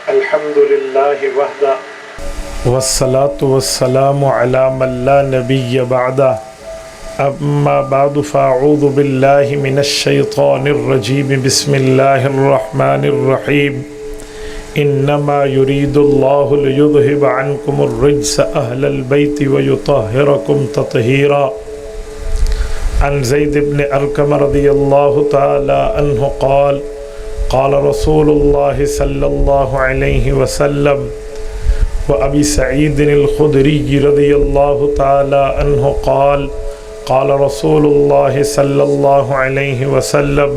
الحمد للہ وحدہ والصلاة والسلام علی من لا نبی بعدہ اما بعد فاعوذ باللہ من الشیطان الرجیم بسم اللہ الرحمن الرحیم انما يريد الله ليذهب عنكم الرجس اهل البيت ويطهركم تطهيرا عن زید بن ارقم رضی اللہ تعالی عنہ قال قال رسول اللہ صلی اللہ علیہ وسلم وابی سعید الخدری رضی اللہ تعالی عنہ قال قال رسول اللہ صلی اللہ علیہ وسلم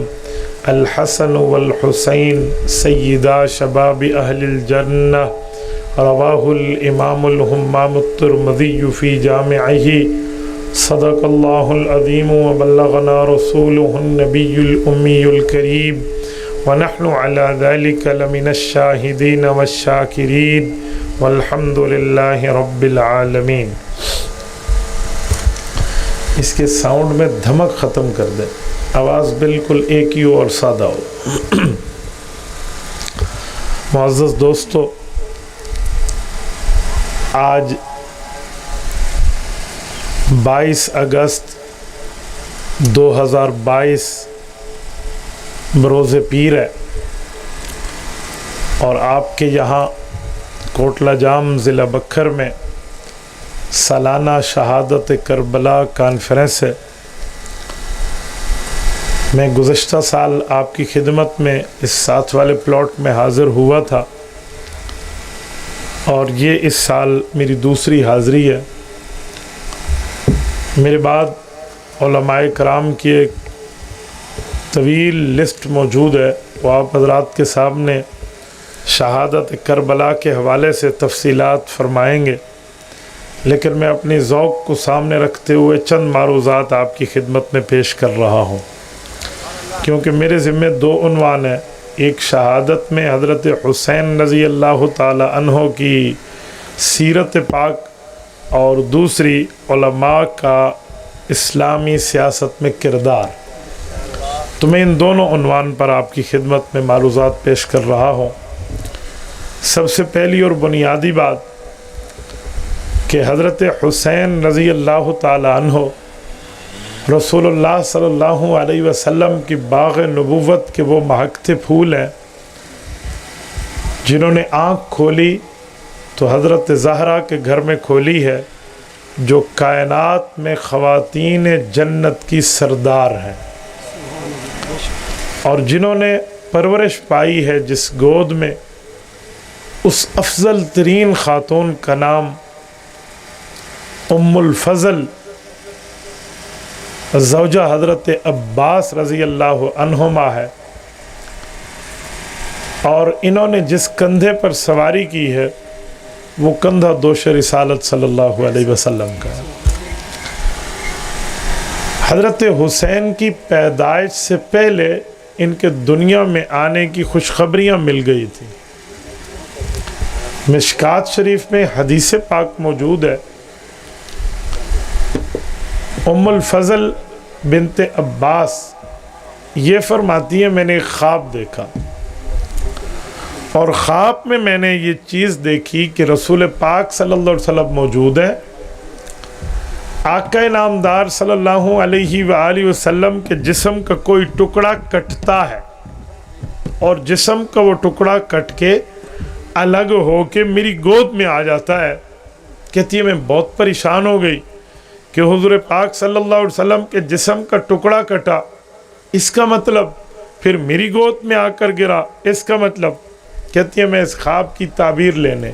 الحسن والحسین سیدا شباب اہل الجنہ رواہ الامام الہمام الترمذی فی جامعہ صدق اللہ العظیم وبلغنا رسولہ النبی الامی الکریم ونحن على ذلك لمن الشاہدین والشاکرین والحمد للہ رب العالمین۔ اس کے ساؤنڈ میں دھمک ختم کر دیں، آواز بالکل ایک ہی اور سادہ ہو۔ معزز دوستو، آج 22 اگست 2022 بروز پیر ہے، اور آپ کے یہاں کوٹلہ جام ضلع بکھر میں سالانہ شہادت کربلا کانفرنس ہے۔ میں گزشتہ سال آپ کی خدمت میں اس ساتھ والے پلاٹ میں حاضر ہوا تھا، اور یہ اس سال میری دوسری حاضری ہے۔ میرے بعد علماء کرام کی ایک طویل لسٹ موجود ہے، وہ آپ حضرات کے سامنے شہادت کربلا کے حوالے سے تفصیلات فرمائیں گے، لیکن میں اپنی ذوق کو سامنے رکھتے ہوئے چند معروضات آپ کی خدمت میں پیش کر رہا ہوں، کیونکہ میرے ذمہ 2 عنوان ہیں۔ ایک شہادت میں حضرت حسین رضی اللہ تعالی عنہ کی سیرت پاک، اور دوسری علماء کا اسلامی سیاست میں کردار۔ تو میں ان دونوں عنوان پر آپ کی خدمت میں معروضات پیش کر رہا ہوں۔ سب سے پہلی اور بنیادی بات کہ حضرت حسین رضی اللہ تعالی عنہ رسول اللہ صلی اللہ علیہ وسلم کی باغ نبوت کے وہ مہکتے پھول ہیں، جنہوں نے آنکھ کھولی تو حضرت زہرا کے گھر میں کھولی ہے، جو کائنات میں خواتین جنت کی سردار ہیں، اور جنہوں نے پرورش پائی ہے جس گود میں، اس افضل ترین خاتون کا نام ام الفضل زوجہ حضرت عباس رضی اللہ عنہما ہے، اور انہوں نے جس کندھے پر سواری کی ہے وہ کندھا دوش رسالت صلی اللہ علیہ وسلم کا ہے۔ حضرت حسین کی پیدائش سے پہلے ان کے دنیا میں آنے کی خوشخبریاں مل گئی تھی۔ مشکات شریف میں حدیث پاک موجود ہے، ام الفضل بنت عباس یہ فرماتی ہے، میں نے ایک خواب دیکھا، اور خواب میں میں نے یہ چیز دیکھی کہ رسول پاک صلی اللہ علیہ وسلم موجود ہے، آقا نامدار صلی اللہ علیہ وآلہ وسلم کے جسم کا کوئی ٹکڑا کٹتا ہے، اور جسم کا وہ ٹکڑا کٹ کے الگ ہو کے میری گود میں آ جاتا ہے۔ کہتی ہے میں بہت پریشان ہو گئی کہ حضور پاک صلی اللہ علیہ وسلم کے جسم کا ٹکڑا کٹا، اس کا مطلب پھر میری گود میں آ کر گرا، اس کا مطلب۔ کہتی ہے میں اس خواب کی تعبیر لینے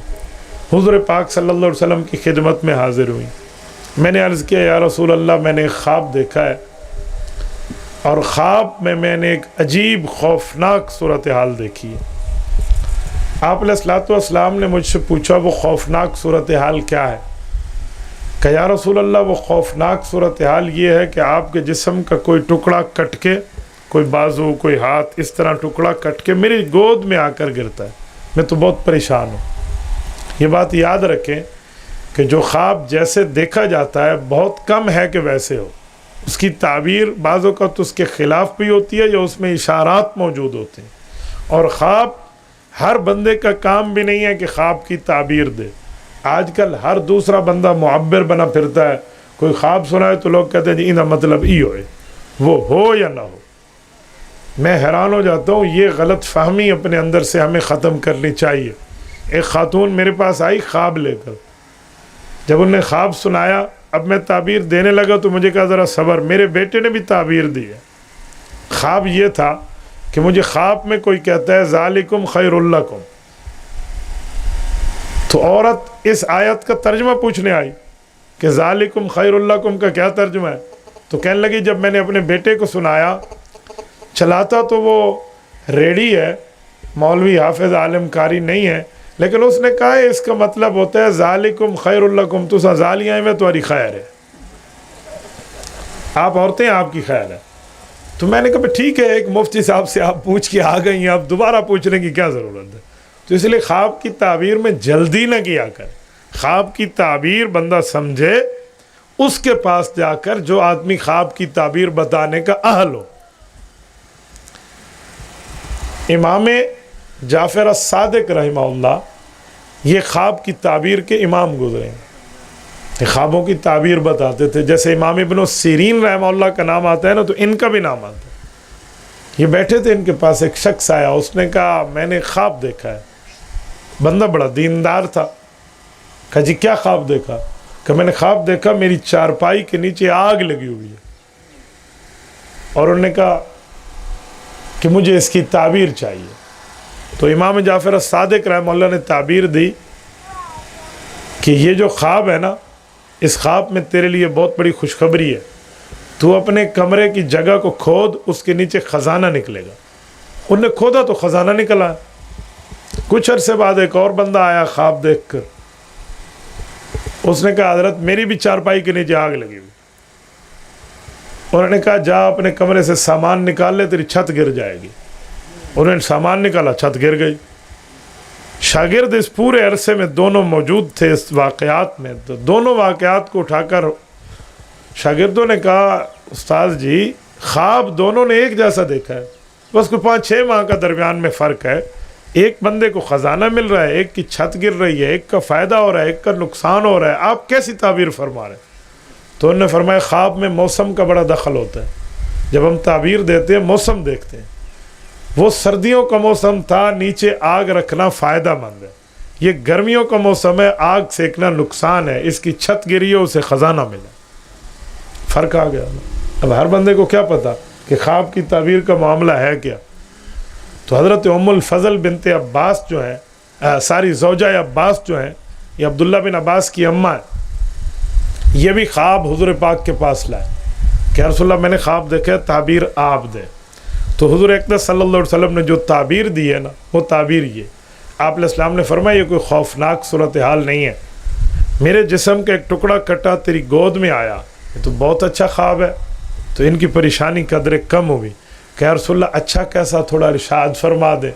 حضور پاک صلی اللہ علیہ وسلم کی خدمت میں حاضر ہوئی۔ میں نے عرض کیا یا رسول اللہ، میں نے ایک خواب دیکھا ہے، اور خواب میں میں نے ایک عجیب خوفناک صورتحال دیکھی ہے۔ آپ علیہ الصلوۃ والسلام نے مجھ سے پوچھا وہ خوفناک صورتحال کیا ہے؟ کہ یا رسول اللہ وہ خوفناک صورتحال یہ ہے کہ آپ کے جسم کا کوئی ٹکڑا کٹ کے، کوئی بازو کوئی ہاتھ اس طرح ٹکڑا کٹ کے میری گود میں آ کر گرتا ہے، میں تو بہت پریشان ہوں۔ یہ بات یاد رکھیں کہ جو خواب جیسے دیکھا جاتا ہے بہت کم ہے کہ ویسے ہو، اس کی تعبیر بعض اوقات اس کے خلاف بھی ہوتی ہے یا اس میں اشارات موجود ہوتے ہیں، اور خواب ہر بندے کا کام بھی نہیں ہے کہ خواب کی تعبیر دے. آج کل ہر دوسرا بندہ معبر بنا پھرتا ہے. کوئی خواب سنا ہے تو لوگ کہتے ہیں جی انہا مطلب ای ہوئے، وہ ہو یا نہ ہو. میں حیران ہو جاتا ہوں. یہ غلط فہمی اپنے اندر سے ہمیں ختم کرنی چاہیے. ایک خاتون میرے پاس آئی خواب لے کر. جب انہوں نے خواب سنایا، اب میں تعبیر دینے لگا تو مجھے کہا ذرا صبر. میرے بیٹے نے بھی تعبیر دی ہے. خواب یہ تھا کہ مجھے خواب میں کوئی کہتا ہے ذالکم خیر لکم. تو عورت اس آیت کا ترجمہ پوچھنے آئی کہ ذالکم خیر لکم کا کیا ترجمہ ہے. تو کہنے لگی جب میں نے اپنے بیٹے کو سنایا، چلاتا تو وہ ریڈی ہے، مولوی حافظ عالم کاری نہیں ہے، لیکن اس نے کہا اس کا مطلب ہوتا ہے ذالکم خیر لکم، تو ذالیاں میں تمہاری خیر ہے، آپ عورتیں آپ کی خیر ہے. تو میں نے کہا ٹھیک ہے، ایک مفتی صاحب سے آپ پوچھ کے آ گئی ہیں، آپ دوبارہ پوچھنے کی کیا ضرورت ہے. تو اس لیے خواب کی تعبیر میں جلدی نہ کیا کر. خواب کی تعبیر بندہ سمجھے، اس کے پاس جا کر جو آدمی خواب کی تعبیر بتانے کا اہل ہو. امام جعفر الصادق رحمہ اللہ یہ خواب کی تعبیر کے امام گزرے ہیں. خوابوں کی تعبیر بتاتے تھے. جیسے امام ابن سیرین رحمہ اللہ کا نام آتا ہے نا، تو ان کا بھی نام آتا ہے. یہ بیٹھے تھے، ان کے پاس ایک شخص آیا، اس نے کہا میں نے خواب دیکھا ہے. بندہ بڑا دیندار تھا. کہا جی کیا خواب دیکھا؟ کہ میں نے خواب دیکھا میری چارپائی کے نیچے آگ لگی ہوئی ہے. اور انہوں نے کہا کہ مجھے اس کی تعبیر چاہیے. تو امام جعفر الصادق رحمہ اللہ نے تعبیر دی کہ یہ جو خواب ہے نا، اس خواب میں تیرے لیے بہت بڑی خوشخبری ہے. تو اپنے کمرے کی جگہ کو کھود، اس کے نیچے خزانہ نکلے گا. انہوں نے کھودا تو خزانہ نکلا. کچھ عرصے بعد ایک اور بندہ آیا خواب دیکھ کر. اس نے کہا حضرت میری بھی چارپائی کے نیچے آگ لگی ہوئی. انہوں نے کہا جا اپنے کمرے سے سامان نکال لے، تیری چھت گر جائے گی. انہوں نے سامان نکالا، چھت گر گئی. شاگرد اس پورے عرصے میں دونوں موجود تھے اس واقعات میں. تو دونوں واقعات کو اٹھا کر شاگردوں نے کہا استاد جی خواب دونوں نے ایک جیسا دیکھا ہے، بس کوئی 5-6 ماہ کا درمیان میں فرق ہے. ایک بندے کو خزانہ مل رہا ہے، ایک کی چھت گر رہی ہے، ایک کا فائدہ ہو رہا ہے، ایک کا نقصان ہو رہا ہے. آپ کیسی تعبیر فرما رہے ہیں؟ تو انہوں نے فرمایا خواب میں موسم کا بڑا دخل ہوتا ہے. جب ہم تعبیر دیتے ہیں موسم دیکھتے ہیں. وہ سردیوں کا موسم تھا، نیچے آگ رکھنا فائدہ مند ہے. یہ گرمیوں کا موسم ہے، آگ سیکنا نقصان ہے. اس کی چھت گری ہے، اسے خزانہ ملا. فرق آ گیا. اب ہر بندے کو کیا پتا کہ خواب کی تعبیر کا معاملہ ہے کیا. تو حضرت ام الفضل بنت عباس جو ہیں، زوجہ عباس جو ہیں، یہ عبداللہ بن عباس کی اماں ہے. یہ بھی خواب حضور پاک کے پاس لائے کہ رسول اللہ میں نے خواب دیکھا ہے، تعبیر آپ دے. تو حضور اقدس صلی اللہ علیہ وسلم نے جو تعبیر دی ہے نا، وہ تعبیر یہ آپ علیہ السلام نے فرمایا یہ کوئی خوفناک صورتحال نہیں ہے. میرے جسم کا ایک ٹکڑا کٹا تیری گود میں آیا، یہ تو بہت اچھا خواب ہے. تو ان کی پریشانی قدر کم ہوئی کہ یا رسول اللہ اچھا کیسا، تھوڑا ارشاد فرما دے.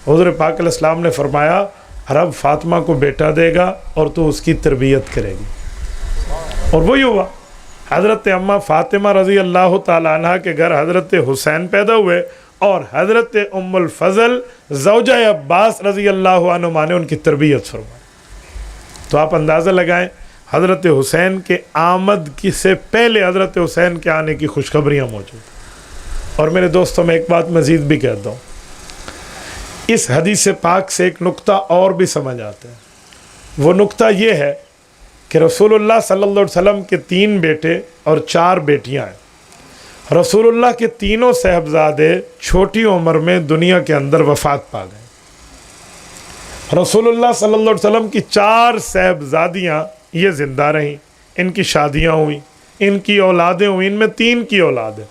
حضور پاک علیہ السلام نے فرمایا رب فاطمہ کو بیٹا دے گا اور تو اس کی تربیت کرے گی. اور وہی ہوا. حضرت اماں فاطمہ رضی اللہ تعالیٰ عنہ کے گھر حضرت حسین پیدا ہوئے، اور حضرت ام الفضل زوجہ عباس رضی اللہ عنہما نے ان کی تربیت فرمائی. تو آپ اندازہ لگائیں حضرت حسین کے آمد کی سے پہلے حضرت حسین کے آنے کی خوشخبریاں موجود. اور میرے دوستوں میں ایک بات مزید بھی کہتا ہوں، اس حدیث پاک سے ایک نقطہ اور بھی سمجھ آتا ہے. وہ نقطہ یہ ہے کہ رسول اللہ صلی اللہ علیہ وسلم کے 3 بیٹے اور 4 بیٹیاں ہیں. رسول اللہ کے تینوں صاحبزادے چھوٹی عمر میں دنیا کے اندر وفات پا گئے. رسول اللہ صلی اللہ علیہ وسلم کی 4 صاحبزادیاں یہ زندہ رہیں، ان کی شادیاں ہوئیں، ان کی اولادیں ہوئیں. ان میں 3 کی اولاد ہے.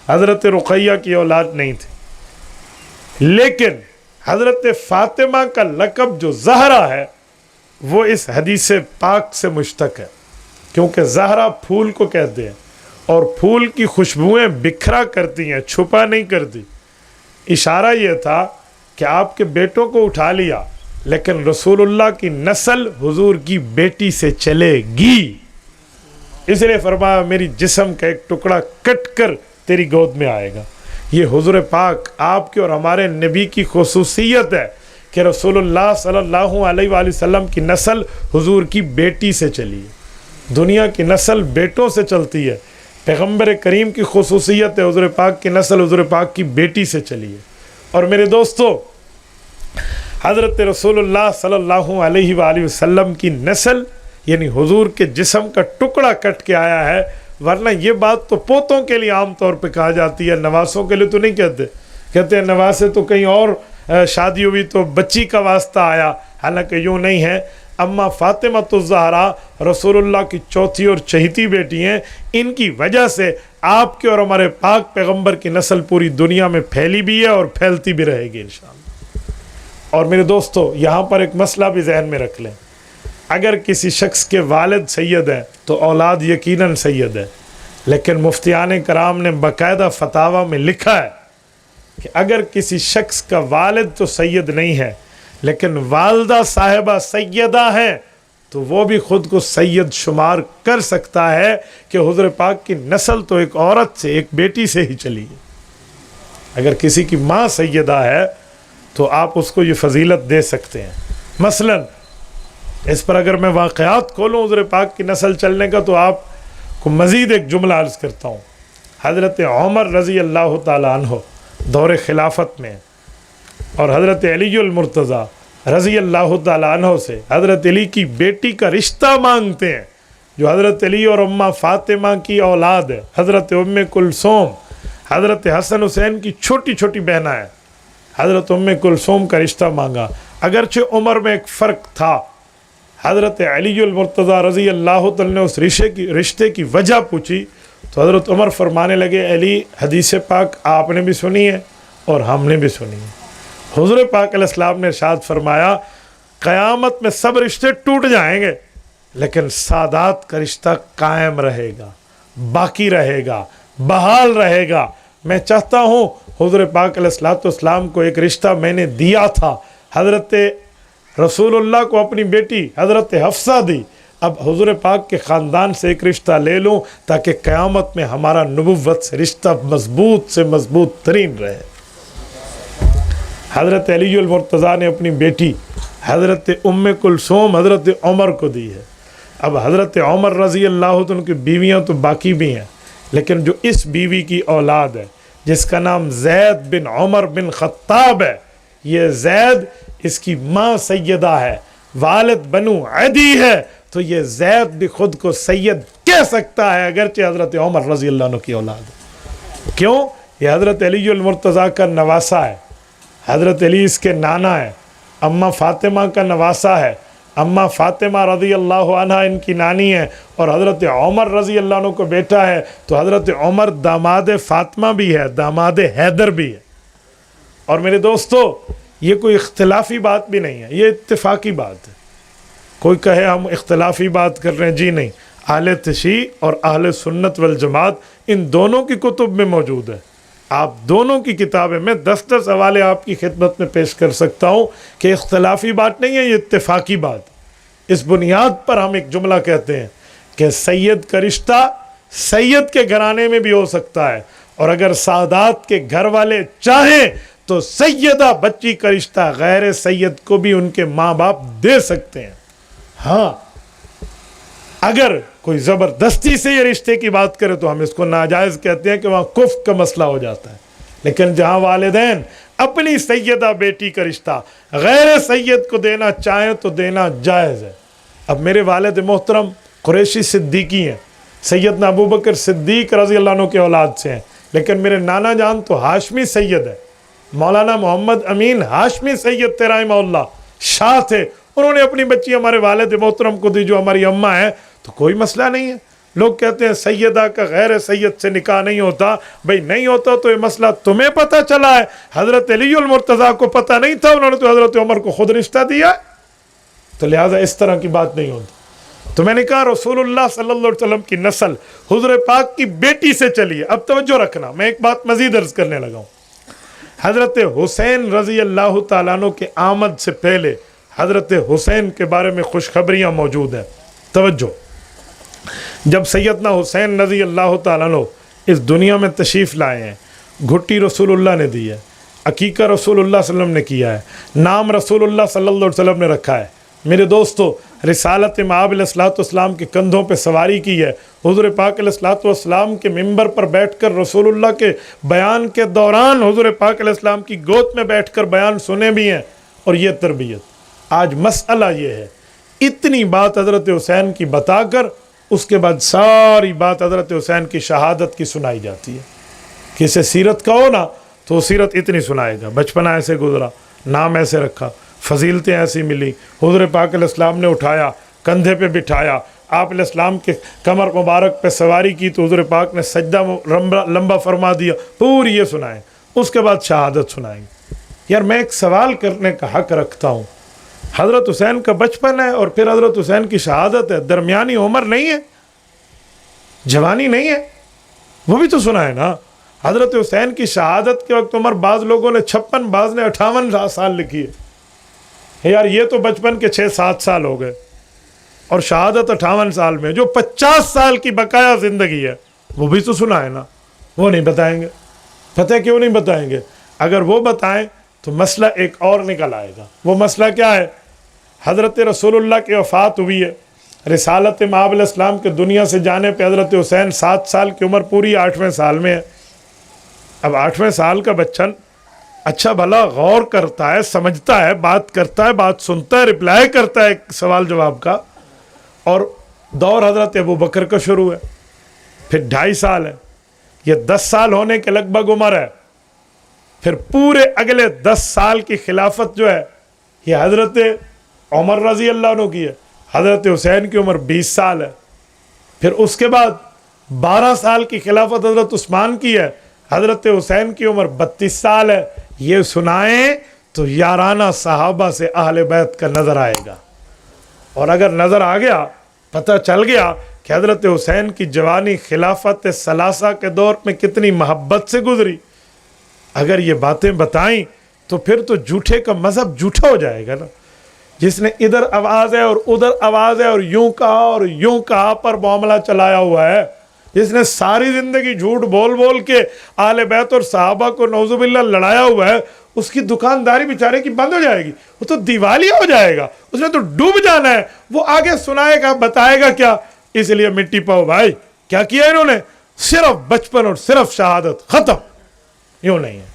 حضرت رقیہ کی اولاد نہیں تھی، لیکن حضرت فاطمہ کا لقب جو زہرا ہے وہ اس حدیث پاک سے مشتق ہے، کیونکہ زہرا پھول کو کہتے ہیں، اور پھول کی خوشبوئیں بکھرا کرتی ہیں، چھپا نہیں کرتی. اشارہ یہ تھا کہ آپ کے بیٹوں کو اٹھا لیا، لیکن رسول اللہ کی نسل حضور کی بیٹی سے چلے گی. اس لیے فرمایا میری جسم کا ایک ٹکڑا کٹ کر تیری گود میں آئے گا. یہ حضور پاک آپ کے اور ہمارے نبی کی خصوصیت ہے کہ کہ رسول اللہ صلی اللہ علیہ وآلہ وسلم کی نسل حضور کی بیٹی سے چلی ہے۔ دنیا کی نسل بیٹوں سے چلتی ہے، پیغمبر کریم کی خصوصیت ہے حضور پاک کی نسل حضور پاک کی بیٹی سے چلی ہے۔ اور میرے دوستو، حضرت رسول اللہ صلی اللہ علیہ وآلہ وسلم کی نسل یعنی حضور کے جسم کا ٹکڑا کٹ کے آیا ہے، ورنہ یہ بات تو پوتوں کے لیے عام طور پہ کہا جاتی ہے، نواسوں کے لیے تو نہیں کہتے، کہتے ہیں نواسے تو کہیں اور شادی ہوئی تو بچی کا واسطہ آیا، حالانکہ یوں نہیں ہے۔ اماں فاطمہ الزہرا رسول اللہ کی چوتھی اور چہیتی بیٹی ہیں، ان کی وجہ سے آپ کے اور ہمارے پاک پیغمبر کی نسل پوری دنیا میں پھیلی بھی ہے اور پھیلتی بھی رہے گی انشاءاللہ۔ اور میرے دوستو، یہاں پر ایک مسئلہ بھی ذہن میں رکھ لیں، اگر کسی شخص کے والد سید ہیں تو اولاد یقیناً سید ہے، لیکن مفتیان کرام نے باقاعدہ فتاویٰ میں لکھا ہے کہ اگر کسی شخص کا والد تو سید نہیں ہے لیکن والدہ صاحبہ سیدہ ہیں تو وہ بھی خود کو سید شمار کر سکتا ہے کہ حضور پاک کی نسل تو ایک عورت سے، ایک بیٹی سے ہی چلی ہے۔ اگر کسی کی ماں سیدہ ہے تو آپ اس کو یہ فضیلت دے سکتے ہیں۔ مثلا اس پر اگر میں واقعات کھولوں حضور پاک کی نسل چلنے کا تو آپ کو مزید ایک جملہ عرض کرتا ہوں۔ حضرت عمر رضی اللہ تعالیٰ عنہ دور خلافت میں اور حضرت علی المرتضیٰ رضی اللہ تعالیٰ عنہ سے حضرت علی کی بیٹی کا رشتہ مانگتے ہیں، جو حضرت علی اور اماں فاطمہ کی اولاد ہے، حضرت ام کلثوم، حضرت حسن حسین کی چھوٹی چھوٹی بہنیں ہیں۔ حضرت ام کلثوم کا رشتہ مانگا، اگرچہ عمر میں ایک فرق تھا۔ حضرت علی المرتضیٰ رضی اللہ تعالیٰ نے اس رشتے کی وجہ پوچھی تو حضرت عمر فرمانے لگے، علی حدیث پاک آپ نے بھی سنی ہے اور ہم نے بھی سنی ہے۔ حضور پاک علیہ السلام نے ارشاد فرمایا، قیامت میں سب رشتے ٹوٹ جائیں گے لیکن سادات کا رشتہ قائم رہے گا، باقی رہے گا، بحال رہے گا۔ میں چاہتا ہوں حضور پاک علیہ السلام کو ایک رشتہ میں نے دیا تھا، حضرت رسول اللہ کو اپنی بیٹی حضرت حفصہ دی، اب حضور پاک کے خاندان سے ایک رشتہ لے لوں تاکہ قیامت میں ہمارا نبوت سے رشتہ مضبوط سے مضبوط ترین رہے۔ حضرت علی المرتضیٰ نے اپنی بیٹی حضرت ام کلثوم حضرت عمر کو دی ہے۔ اب حضرت عمر رضی اللہ عنہ کی بیویاں تو باقی بھی ہیں، لیکن جو اس بیوی کی اولاد ہے جس کا نام زید بن عمر بن خطاب ہے، یہ زید اس کی ماں سیدہ ہے، والد بنو عدی ہے، تو یہ زید بھی خود کو سید کہہ سکتا ہے اگرچہ حضرت عمر رضی اللہ عنہ کی اولاد ہے۔ کیوں؟ یہ حضرت علی المرتضیٰ کا نواسا ہے، حضرت علی اس کے نانا ہے، اماں فاطمہ کا نواسا ہے، اماں فاطمہ رضی اللہ عنہ ان کی نانی ہے، اور حضرت عمر رضی اللہ عنہ کو بیٹا ہے تو حضرت عمر داماد فاطمہ بھی ہے، داماد حیدر بھی ہے۔ اور میرے دوستو، یہ کوئی اختلافی بات بھی نہیں ہے، یہ اتفاقی بات ہے۔ کوئی کہے ہم اختلافی بات کر رہے ہیں، جی نہیں، اہل تشیع اور اہل سنت والجماعت ان دونوں کی کتب میں موجود ہے۔ آپ دونوں کی کتابیں میں 10 حوالے آپ کی خدمت میں پیش کر سکتا ہوں کہ اختلافی بات نہیں ہے، یہ اتفاقی بات۔ اس بنیاد پر ہم ایک جملہ کہتے ہیں کہ سید کا رشتہ سید کے گھرانے میں بھی ہو سکتا ہے، اور اگر سادات کے گھر والے چاہیں تو سیدہ بچی کا رشتہ غیر سید کو بھی ان کے ماں باپ دے سکتے ہیں۔ ہاں، اگر کوئی زبردستی سے یہ رشتے کی بات کرے تو ہم اس کو ناجائز کہتے ہیں کہ وہاں کفر کا مسئلہ ہو جاتا ہے، لیکن جہاں والدین اپنی سیدہ بیٹی کا رشتہ غیر سید کو دینا چاہیں تو دینا جائز ہے۔ اب میرے والد محترم قریشی صدیقی ہیں، سیدنا ابوبکر صدیق رضی اللہ عنہ کے اولاد سے ہیں، لیکن میرے نانا جان تو ہاشمی سید ہے، مولانا محمد امین ہاشمی سید رحمہ اللہ شاہ تھے، انہوں نے اپنی بچی ہمارے والد محترم کو دی جو ہماری اماں ہے، تو کوئی مسئلہ نہیں ہے۔ لوگ کہتے ہیں سیدہ کا غیر سید سے نکاح نہیں ہوتا، بھئی نہیں ہوتا تو یہ مسئلہ تمہیں پتہ چلا ہے، حضرت علی المرتضیٰ کو پتہ نہیں تھا، انہوں نے تو حضرت عمر کو خود رشتہ دیا، تو لہٰذا اس طرح کی بات نہیں ہوتی۔ تو میں نے کہا رسول اللہ صلی اللہ علیہ وسلم کی نسل حضور پاک کی بیٹی سے چلی ہے۔ اب توجہ رکھنا، میں ایک بات مزید عرض کرنے لگا ہوں۔ حضرت حسین رضی اللہ تعالیٰ عنہ کے آمد سے پہلے حضرت حسین کے بارے میں خوشخبریاں موجود ہیں۔ توجہ، جب سیدنا حسین رضی اللہ تعالیٰ عنہ اس دنیا میں تشریف لائے ہیں، گھٹی رسول اللہ نے دی ہے، عقیقہ رسول اللہ صلی اللہ علیہ وسلم نے کیا ہے، نام رسول اللہ صلی اللہ علیہ وسلم نے رکھا ہے۔ میرے دوستو، رسالت مآب علیہ الصلوۃ والسلام کے کندھوں پہ سواری کی ہے، حضور پاک علیہ الصلوۃ والسلام کے ممبر پر بیٹھ کر رسول اللہ کے بیان کے دوران حضور پاک علیہ السلام کی گود میں بیٹھ کر بیان سنے بھی ہیں، اور یہ تربیت۔ آج مسئلہ یہ ہے، اتنی بات حضرت حسین کی بتا کر اس کے بعد ساری بات حضرت حسین کی شہادت کی سنائی جاتی ہے۔ کسے سیرت کا ہو نا تو وہ سیرت اتنی سنائے گا، بچپنا ایسے گزرا، نام ایسے رکھا، فضیلتیں ایسی ملی، حضور پاک علیہ السلام نے اٹھایا، کندھے پہ بٹھایا، آپ علیہ السلام کے کمر مبارک پہ سواری کی تو حضور پاک نے سجدہ لمبا فرما دیا، پوری یہ سنائیں، اس کے بعد شہادت سنائیں گے۔ یار میں ایک سوال کرنے کا حق رکھتا ہوں، حضرت حسین کا بچپن ہے اور پھر حضرت حسین کی شہادت ہے، درمیانی عمر نہیں ہے، جوانی نہیں ہے، وہ بھی تو سنا ہے نا۔ حضرت حسین کی شہادت کے وقت عمر بعض لوگوں نے 56، بعض نے 58 سال لکھی ہے۔ یار یہ تو بچپن کے 6-7 سال ہو گئے، اور شہادت 58 سال میں، جو 50 سال کی بقایا زندگی ہے وہ بھی تو سنا ہے نا، وہ نہیں بتائیں گے۔ پتہ کیوں نہیں بتائیں گے؟ اگر وہ بتائیں تو مسئلہ ایک اور نکل آئے گا۔ وہ مسئلہ کیا ہے؟ حضرت رسول اللہ کی وفات ہوئی ہے، رسالت مآب علیہ السلام کے دنیا سے جانے پہ حضرت حسین 7 سال کی عمر پوری 8ویں سال میں ہے۔ اب 8ویں سال کا بچن اچھا بھلا غور کرتا ہے، سمجھتا ہے، بات کرتا ہے، بات سنتا ہے، رپلائی کرتا ہے سوال جواب کا، اور دور حضرت ابو بکر کا شروع ہے، پھر 2.5 سال ہے، یہ 10 سال ہونے کے لگ بھگ عمر ہے، پھر پورے اگلے 10 سال کی خلافت جو ہے یہ حضرت عمر رضی اللہ عنہ کی ہے، حضرت حسین کی عمر 20 سال ہے، پھر اس کے بعد 12 سال کی خلافت حضرت عثمان کی ہے، حضرت حسین کی عمر 32 سال ہے۔ یہ سنائیں تو یارانہ صحابہ سے اہل بیت کا نظر آئے گا، اور اگر نظر آ گیا، پتہ چل گیا کہ حضرت حسین کی جوانی خلافت ثلاثہ کے دور میں کتنی محبت سے گزری، اگر یہ باتیں بتائیں تو پھر تو جھوٹے کا مذہب جھوٹا ہو جائے گا نا۔ جس نے ادھر آواز ہے اور ادھر آواز ہے اور یوں کہا اور یوں کہا پر معاملہ چلایا ہوا ہے، جس نے ساری زندگی جھوٹ بول بول کے آل بیت اور صحابہ کو نعوذ باللہ لڑایا ہوا ہے، اس کی دکانداری بیچارے کی بند ہو جائے گی، وہ تو دیوالیہ ہو جائے گا، اس نے تو ڈوب جانا ہے۔ وہ آگے سنائے گا، بتائے گا کیا؟ اس لیے مٹی پاؤ بھائی، کیا کیا انہوں نے؟ صرف بچپن اور صرف شہادت، ختم۔ یوں نہیں ہے،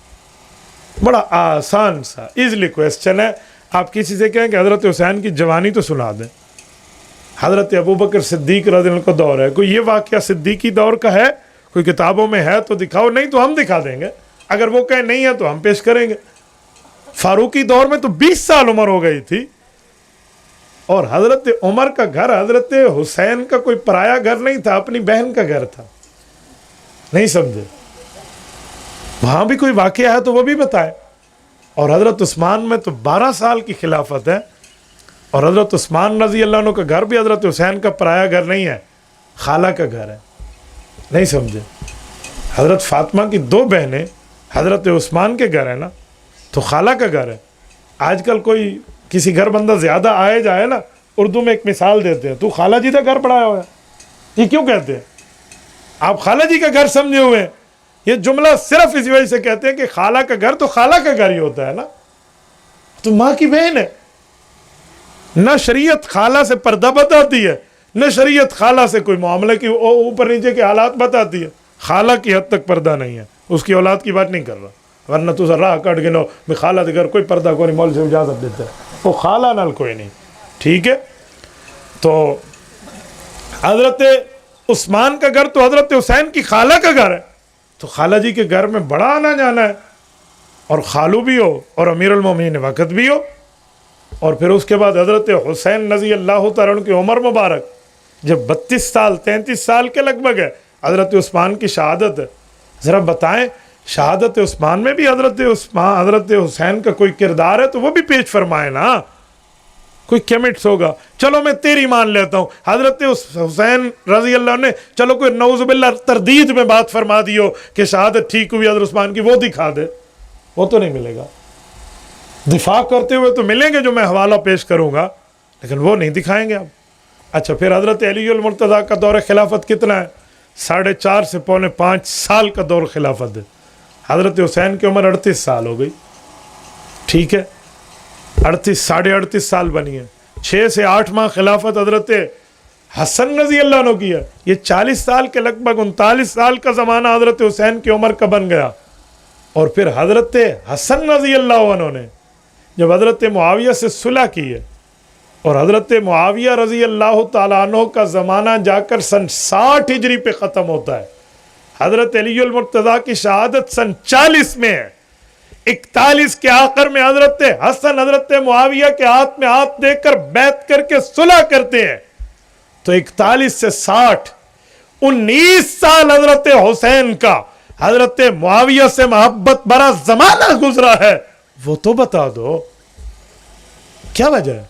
بڑا آسان سا ایزلی کویسچن ہے۔ آپ کسی سے کہیں کہ حضرت حسین کی جوانی تو سنا دیں، حضرت ابوبکر صدیق رضی اللہ عنہ کا دور ہے، کوئی یہ واقعہ صدیقی دور کا ہے؟ کوئی کتابوں میں ہے تو دکھاؤ، نہیں تو ہم دکھا دیں گے، اگر وہ کہیں نہیں ہے تو ہم پیش کریں گے۔ فاروقی دور میں تو 20 سال عمر ہو گئی تھی، اور حضرت عمر کا گھر حضرت حسین کا کوئی پرایا گھر نہیں تھا، اپنی بہن کا گھر تھا، نہیں سمجھے؟ وہاں بھی کوئی واقعہ ہے تو وہ بھی بتائے۔ اور حضرت عثمان میں تو 12 سال کی خلافت ہے، اور حضرت عثمان رضی اللہ عنہ کا گھر بھی حضرت حسین کا پرایا گھر نہیں ہے، خالہ کا گھر ہے، نہیں سمجھے؟ حضرت فاطمہ کی 2 بہنیں حضرت عثمان کے گھر ہے نا، تو خالہ کا گھر ہے۔ آج کل کوئی کسی گھر بندہ زیادہ آئے جائے نا، اردو میں ایک مثال دیتے ہیں، تو خالہ جی کا گھر پڑایا ہوا ہے، یہ کیوں کہتے ہیں؟ آپ خالہ جی کا گھر سمجھے ہوئے ہیں۔ یہ جملہ صرف اس وجہ سے کہتے ہیں کہ خالہ کا گھر تو خالہ کا گھر ہی ہوتا ہے نا، تو ماں کی بہن ہے۔ نہ شریعت خالہ سے پردہ بتاتی ہے، نہ شریعت خالہ سے کوئی معاملے کی اوپر نیچے کے حالات بتاتی ہے۔ خالہ کی حد تک پردہ نہیں ہے، اس کی اولاد کی بات نہیں کر رہا، ورنہ تو راہ کٹ گنو میں خالہ کے گھر کوئی پردہ کوئی نہیں، مول سے اجازت دیتا ہے، وہ خالہ نال کوئی نہیں، ٹھیک ہے؟ تو حضرت عثمان کا گھر تو حضرت حسین کی خالہ کا گھر ہے، تو خالہ جی کے گھر میں بڑا آنا جانا ہے، اور خالو بھی ہو اور امیر المومنین وقت بھی ہو۔ اور پھر اس کے بعد حضرت حسین رضی اللہ تعالیٰ عنہ کی عمر مبارک جب 32 سال 33 سال کے لگ بھگ ہے، حضرت عثمان کی شہادت ہے۔ ذرا بتائیں، شہادت عثمان میں بھی حضرت حسین کا کوئی کردار ہے تو وہ بھی پیش فرمائے نا، کوئی کیمٹس ہوگا۔ چلو میں تیری مان لیتا ہوں، حضرت حسین رضی اللہ عنہ نے چلو کوئی نعوذ باللہ تردید میں بات فرما دی ہو کہ شہادت ٹھیک ہوئی حضرت عثمان کی، وہ دکھا دے، وہ تو نہیں ملے گا۔ دفاع کرتے ہوئے تو ملیں گے جو میں حوالہ پیش کروں گا، لیکن وہ نہیں دکھائیں گے آپ۔ اچھا، پھر حضرت علی المرتضیٰ کا دور خلافت کتنا ہے؟ 4.5 سے 4.25 سال کا دور خلافت ہے۔ حضرت حسین کی عمر 38 سال ہو گئی، ٹھیک ہے، 38 ساڑھے 38 سال بنی ہے، 6 سے 8 ماہ خلافت حضرت حسن رضی اللہ عنہ کی ہے، یہ 40 سال کے لگ بھگ 39 سال کا زمانہ حضرت حسین کی عمر کا بن گیا. اور پھر حضرت حسن رضی اللہ عنہ نے جب حضرت معاویہ سے صلح کی ہے اور حضرت معاویہ رضی اللہ تعالیٰ عنہ کا زمانہ جا کر سن 60 ہجری پہ ختم ہوتا ہے، حضرت علی المرتضیٰ کی شہادت سن 40 میں ہے، 41 کے آخر میں حضرت حسن حضرت معاویہ کے ہاتھ میں ہاتھ دے کر بیعت کر کے صلح کرتے ہیں، تو 41 سے 60 19 سال حضرت حسین کا حضرت معاویہ سے محبت بھرا زمانہ گزرا ہے. وہ تو بتا دو کیا وجہ ہے؟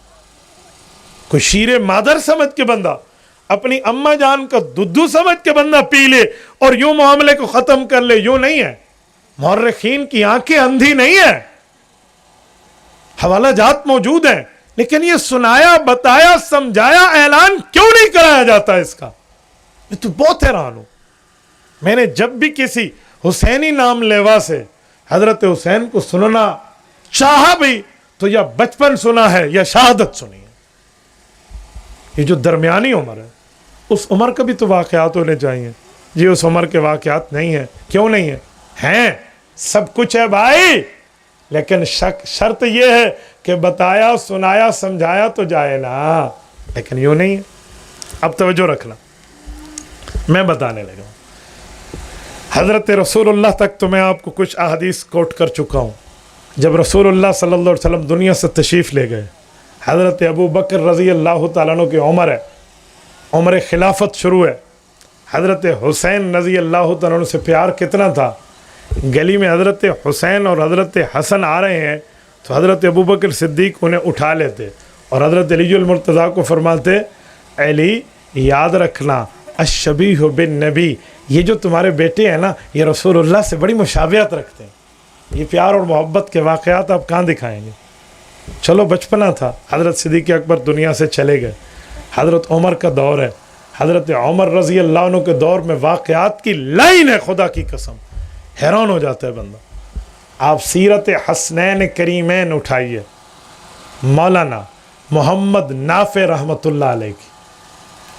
کوئی شیر مادر سمجھ کے بندہ اپنی اماں جان کا دودھ سمجھ کے بندہ پی لے اور یوں معاملے کو ختم کر لے، یوں نہیں ہے. مورخین کی آنکھیں اندھی نہیں ہیں، حوالہ جات موجود ہیں، لیکن یہ سنایا بتایا سمجھایا اعلان کیوں نہیں کرایا جاتا اس کا؟ میں تو بہت حیران ہوں. میں نے جب بھی کسی حسینی نام لیوا سے حضرت حسین کو سننا چاہا بھی تو یا بچپن سنا ہے یا شہادت سنی ہے. یہ جو درمیانی عمر ہے اس عمر کا بھی تو واقعات ہونے چاہیے. جی اس عمر کے واقعات نہیں ہیں. کیوں نہیں ہیں؟ ہیں، سب کچھ ہے بھائی، لیکن شرط یہ ہے کہ بتایا سنایا سمجھایا تو جائے نا، لیکن یوں نہیں ہے. اب توجہ رکھنا، میں بتانے لگا ہوں. حضرت رسول اللہ تک تو میں آپ کو کچھ احادیث کوٹ کر چکا ہوں. جب رسول اللہ صلی اللہ علیہ وسلم دنیا سے تشریف لے گئے، حضرت ابو بکر رضی اللہ تعالیٰ عنہ کی عمر ہے، عمر خلافت شروع ہے. حضرت حسین رضی اللہ تعالیٰ عنہ سے پیار کتنا تھا، گلی میں حضرت حسین اور حضرت حسن آ رہے ہیں تو حضرت ابو بکر صدیق انہیں اٹھا لیتے اور حضرت علی المرتضیٰ کو فرماتے، علی یاد رکھنا الشبیہ بالنبی، یہ جو تمہارے بیٹے ہیں نا یہ رسول اللہ سے بڑی مشابہت رکھتے ہیں. یہ پیار اور محبت کے واقعات آپ کہاں دکھائیں گے؟ چلو بچپنا تھا. حضرت صدیق اکبر دنیا سے چلے گئے، حضرت عمر کا دور ہے، حضرت عمر رضی اللہ عنہ کے دور میں واقعات کی لائن ہے، خدا کی قسم حیران ہو جاتا ہے بندہ. آپ سیرت حسنین کریمین اٹھائیے، مولانا محمد نافع رحمۃ اللہ علیہ کی.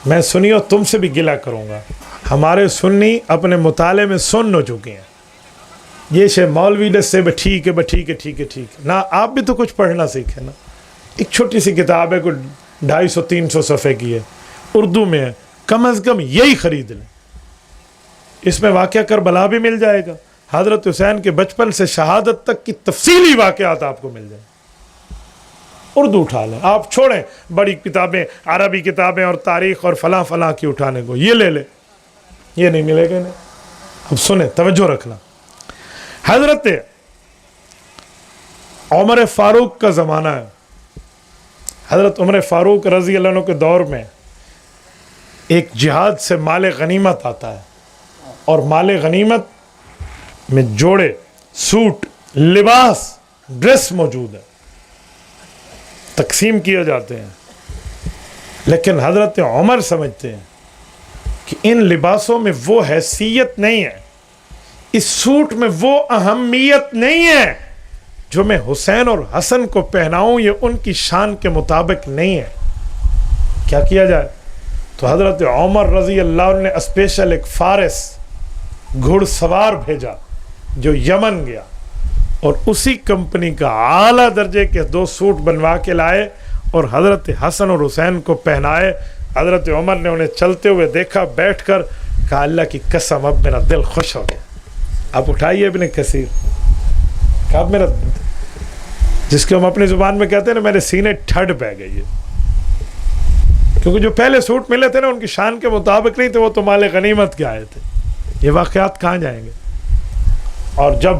میں سنیو تم سے بھی گلہ کروں گا، ہمارے سنی اپنے مطالعے میں سن ہو چکے ہیں. یہ شے مولوی نے سے ٹھیک ہے ٹھیک ہے ٹھیک ہے ٹھیک ہے نا، آپ بھی تو کچھ پڑھنا سیکھیں نا. ایک چھوٹی سی کتاب ہے، کوئی 250-300 صفحے کی ہے، اردو میں ہے، کم از کم یہی خرید لیں. اس میں واقعہ کربلا بھی مل جائے گا، حضرت حسین کے بچپن سے شہادت تک کی تفصیلی واقعات آپ کو مل جائیں. اردو اٹھا لیں، آپ چھوڑیں بڑی کتابیں عربی کتابیں اور تاریخ اور فلاں فلاں کی اٹھانے کو، یہ لے لیں، یہ نہیں ملے گا. نہیں اب سنیں، توجہ رکھنا. حضرت عمر فاروق کا زمانہ ہے. حضرت عمر فاروق رضی اللہ عنہ کے دور میں ایک جہاد سے مال غنیمت آتا ہے، اور مال غنیمت میں جوڑے، سوٹ، لباس، ڈریس موجود ہے، تقسیم کیے جاتے ہیں. لیکن حضرت عمر سمجھتے ہیں کہ ان لباسوں میں وہ حیثیت نہیں ہے، اس سوٹ میں وہ اہمیت نہیں ہے جو میں حسین اور حسن کو پہناؤں، یہ ان کی شان کے مطابق نہیں ہے. کیا کیا جائے؟ تو حضرت عمر رضی اللہ عنہ نے اسپیشل ایک فارس گھڑ سوار بھیجا جو یمن گیا اور اسی کمپنی کا اعلیٰ درجے کے 2 سوٹ بنوا کے لائے اور حضرت حسن اور حسین کو پہنائے. حضرت عمر نے انہیں چلتے ہوئے دیکھا، بیٹھ کر کہا اللہ کی قسم اب میرا دل خوش ہو گیا. آپ اٹھائیے ابن کثیر، کہا اب میرا، جس کو ہم اپنی زبان میں کہتے ہیں نا، میرے سینے ٹھڈ بہ گئی ہے، کیونکہ جو پہلے سوٹ ملے تھے نا ان کی شان کے مطابق نہیں تھے، وہ تو مال غنیمت کے آئے تھے. یہ واقعات کہاں جائیں گے؟ اور جب